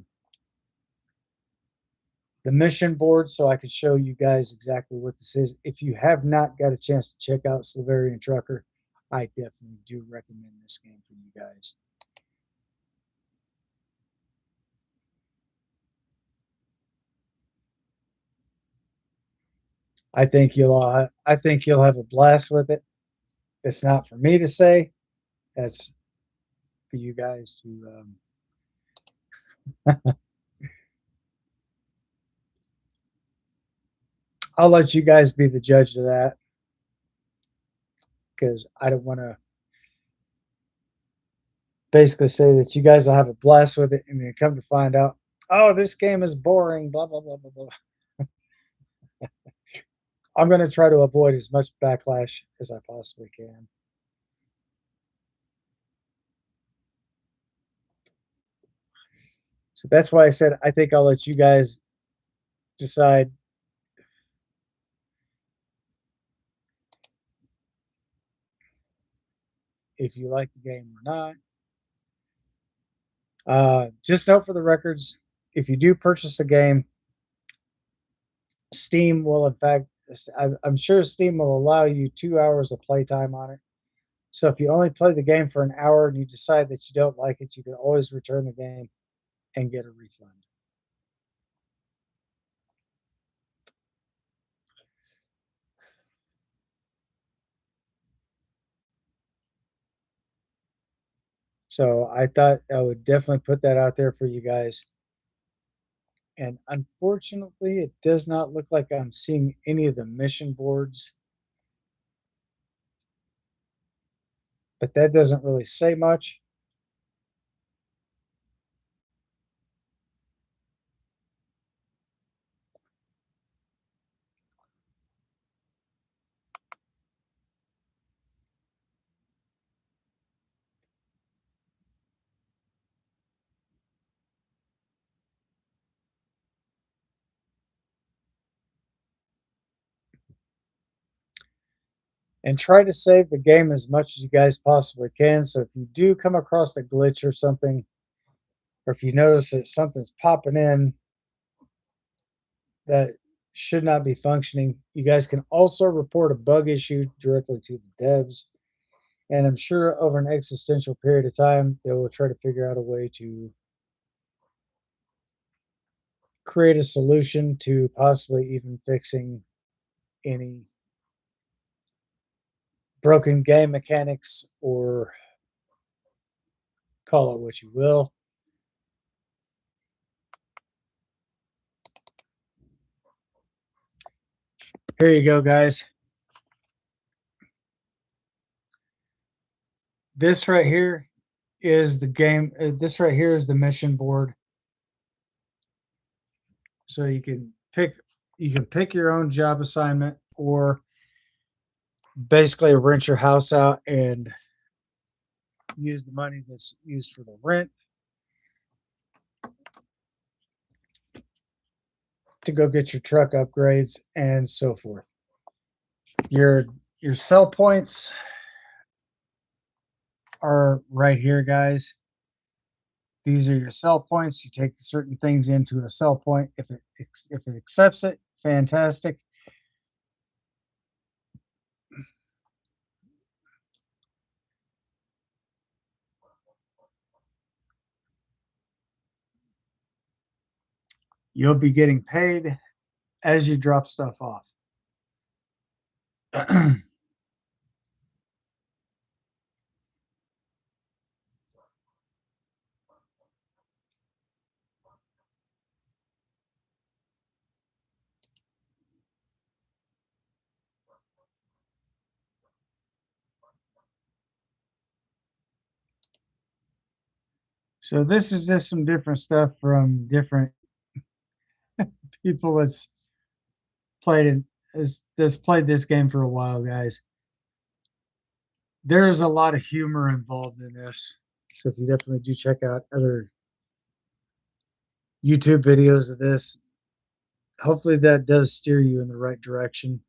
mission board so I could show you guys exactly what this is. If you have not got a chance to check out Slavarian Trucker, I definitely do recommend this game for you guys. I think you'll have a blast with it. It's not for me to say. That's for you guys to I'll let you guys be the judge of that because I don't want to basically say that you guys will have a blast with it and then come to find out, oh, this game is boring, blah blah blah blah blah. I'm going to try to avoid as much backlash as I possibly can. So that's why I said I think I'll let you guys decide if you like the game or not. Just note for the records, if you do purchase the game, Steam will, in fact, I'm sure Steam will allow you 2 hours of playtime on it. So if you only play the game for an hour and you decide that you don't like it, you can always return the game and get a refund. So I thought I would definitely put that out there for you guys. And unfortunately, it does not look like I'm seeing any of the mission boards, but that doesn't really say much. And try to save the game as much as you guys possibly can. So if you do come across a glitch or something, or if you notice that something's popping in that should not be functioning, you guys can also report a bug issue directly to the devs. And I'm sure over an existential period of time, they will try to figure out a way to create a solution to possibly even fixing any broken game mechanics, or call it what you will. Here you go, guys. This right here is the game. This right here is the mission board. So you can pick your own job assignment, or basically rent your house out and use the money that's used for the rent to go get your truck upgrades and so forth. Your your sell points are right here, guys. These are your sell points. You take certain things into a sell point. If it accepts it, fantastic. You'll be getting paid as you drop stuff off. So this is just some different stuff from different people that's played this game for a while, guys. There is a lot of humor involved in this. So if you definitely do check out other YouTube videos of this, hopefully that does steer you in the right direction.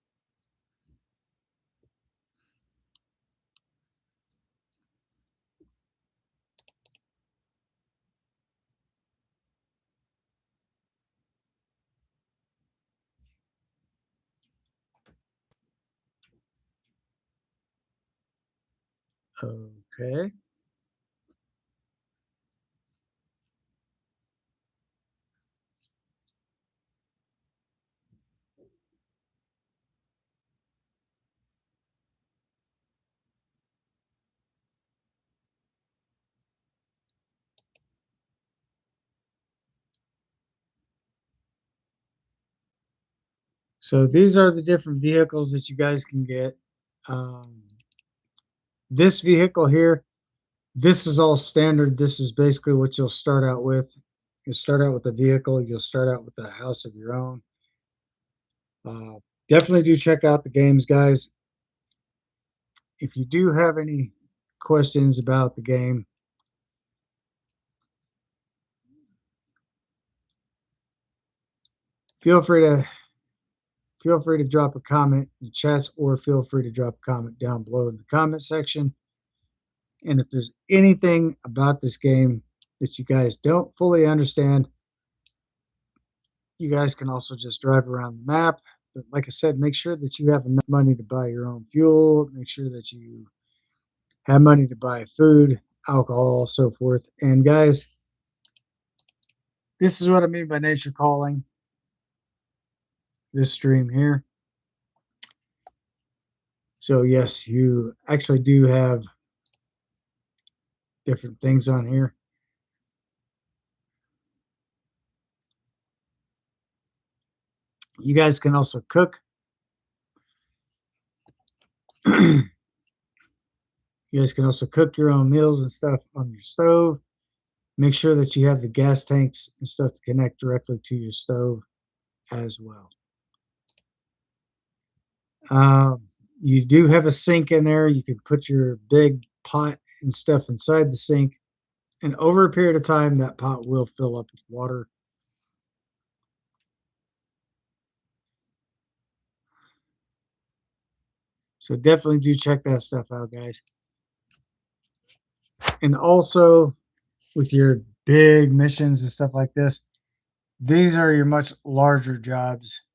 Okay. So these are the different vehicles that you guys can get. Um, this vehicle here, this is all standard. This is basically what you'll start out with. You'll start out with a vehicle. You'll start out with a house of your own. Definitely do check out the games, guys. If you do have any questions about the game, feel free to drop a comment in the chats, or feel free to drop a comment down below in the comment section. And if there's anything about this game that you guys don't fully understand, you guys can also just drive around the map. But like I said, make sure that you have enough money to buy your own fuel. Make sure that you have money to buy food, alcohol, so forth. And guys, this is what I mean by nature calling this stream here. So yes, you actually do have different things on here. You guys can also cook. You guys can also cook your own meals and stuff on your stove. Make sure that you have the gas tanks and stuff to connect directly to your stove as well. You do have a sink in there. You can put your big pot and stuff inside the sink. And over a period of time, that pot will fill up with water. So definitely do check that stuff out, guys. And also with your big missions and stuff like this, these are your much larger jobs.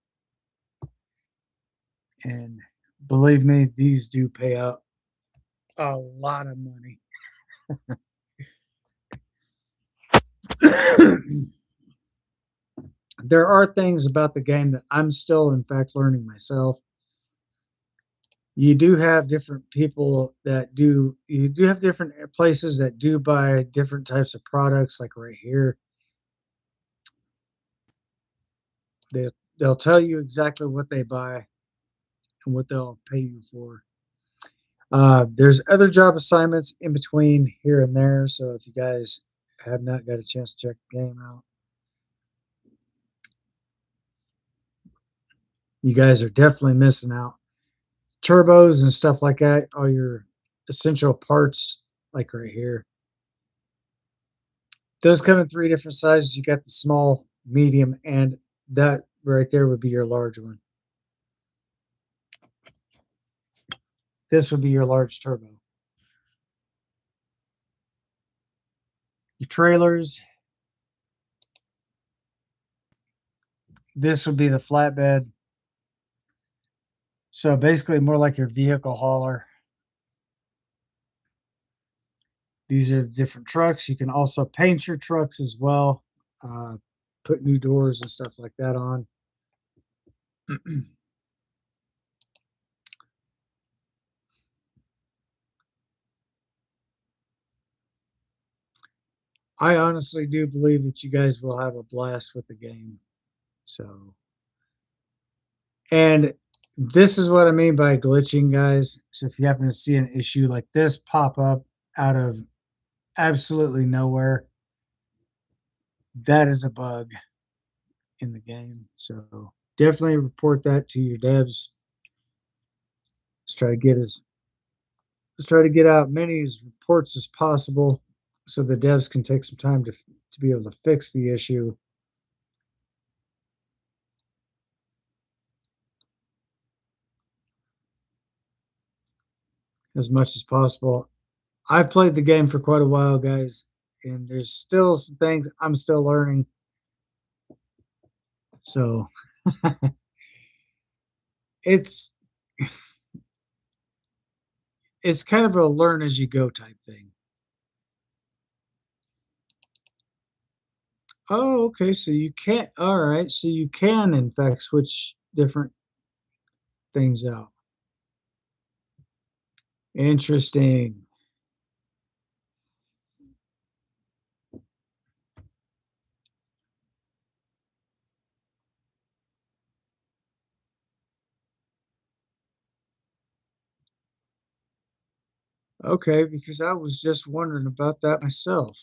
And believe me, these do pay out a lot of money. There are things about the game that I'm still, in fact, learning myself. You do have different people that do, you do have different places that do buy different types of products, like right here. They'll tell you exactly what they buy and what they'll pay you for. There's other job assignments in between here and there. So if you guys have not got a chance to check the game out, you guys are definitely missing out. Turbos and stuff like that, all your essential parts, like right here. Those come in 3 different sizes. You got the small, medium, and that right there would be your large one. This would be your large turbo. Your trailers. This would be the flatbed. So basically more like your vehicle hauler. These are the different trucks. You can also paint your trucks as well. Put new doors and stuff like that on. I honestly do believe that you guys will have a blast with the game. So, and this is what I mean by glitching, guys. So if you happen to see an issue like this pop up out of absolutely nowhere, that is a bug in the game. So definitely report that to your devs. Let's try to get as let's try to get out many reports as possible, so the devs can take some time to be able to fix the issue. As much as possible. I've played the game for quite a while, guys, and there's still some things I'm still learning. So it's it's kind of a learn as you go type thing. Oh, okay. So you can't. All right. So you can, in fact, switch different things out. Interesting. Okay, because I was just wondering about that myself.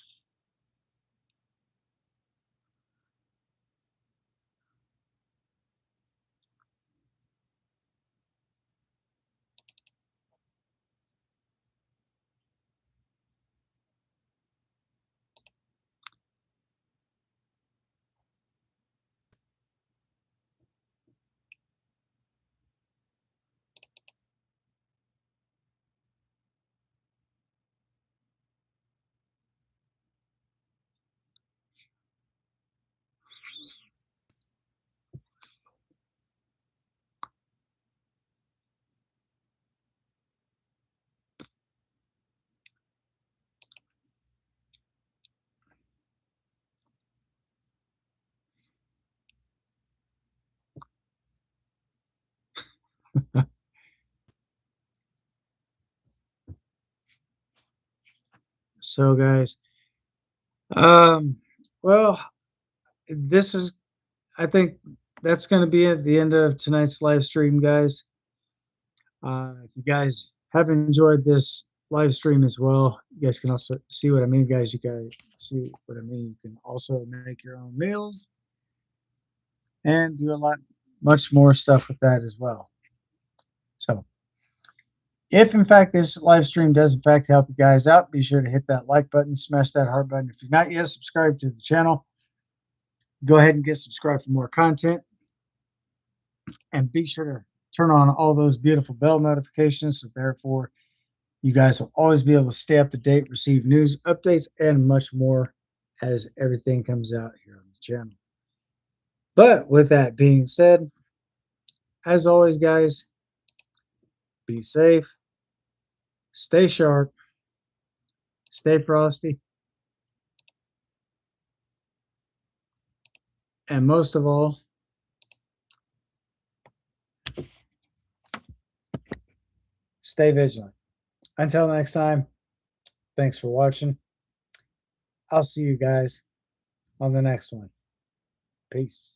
So, guys, um, well, this is, I think that's going to be at the end of tonight's live stream, guys. If you guys have enjoyed this live stream as well, you guys can also see what I mean, guys. You guys see what I mean. You can also make your own meals and do a lot, much more stuff with that as well. So, if in fact this live stream does in fact help you guys out, be sure to hit that like button, smash that heart button. If you're not yet subscribed to the channel, go ahead and get subscribed for more content. And be sure to turn on all those beautiful bell notifications. So therefore, you guys will always be able to stay up to date, receive news, updates, and much more as everything comes out here on the channel. But with that being said, as always, guys, be safe, stay sharp, stay frosty, and most of all, stay vigilant. Until next time, thanks for watching. I'll see you guys on the next one. Peace.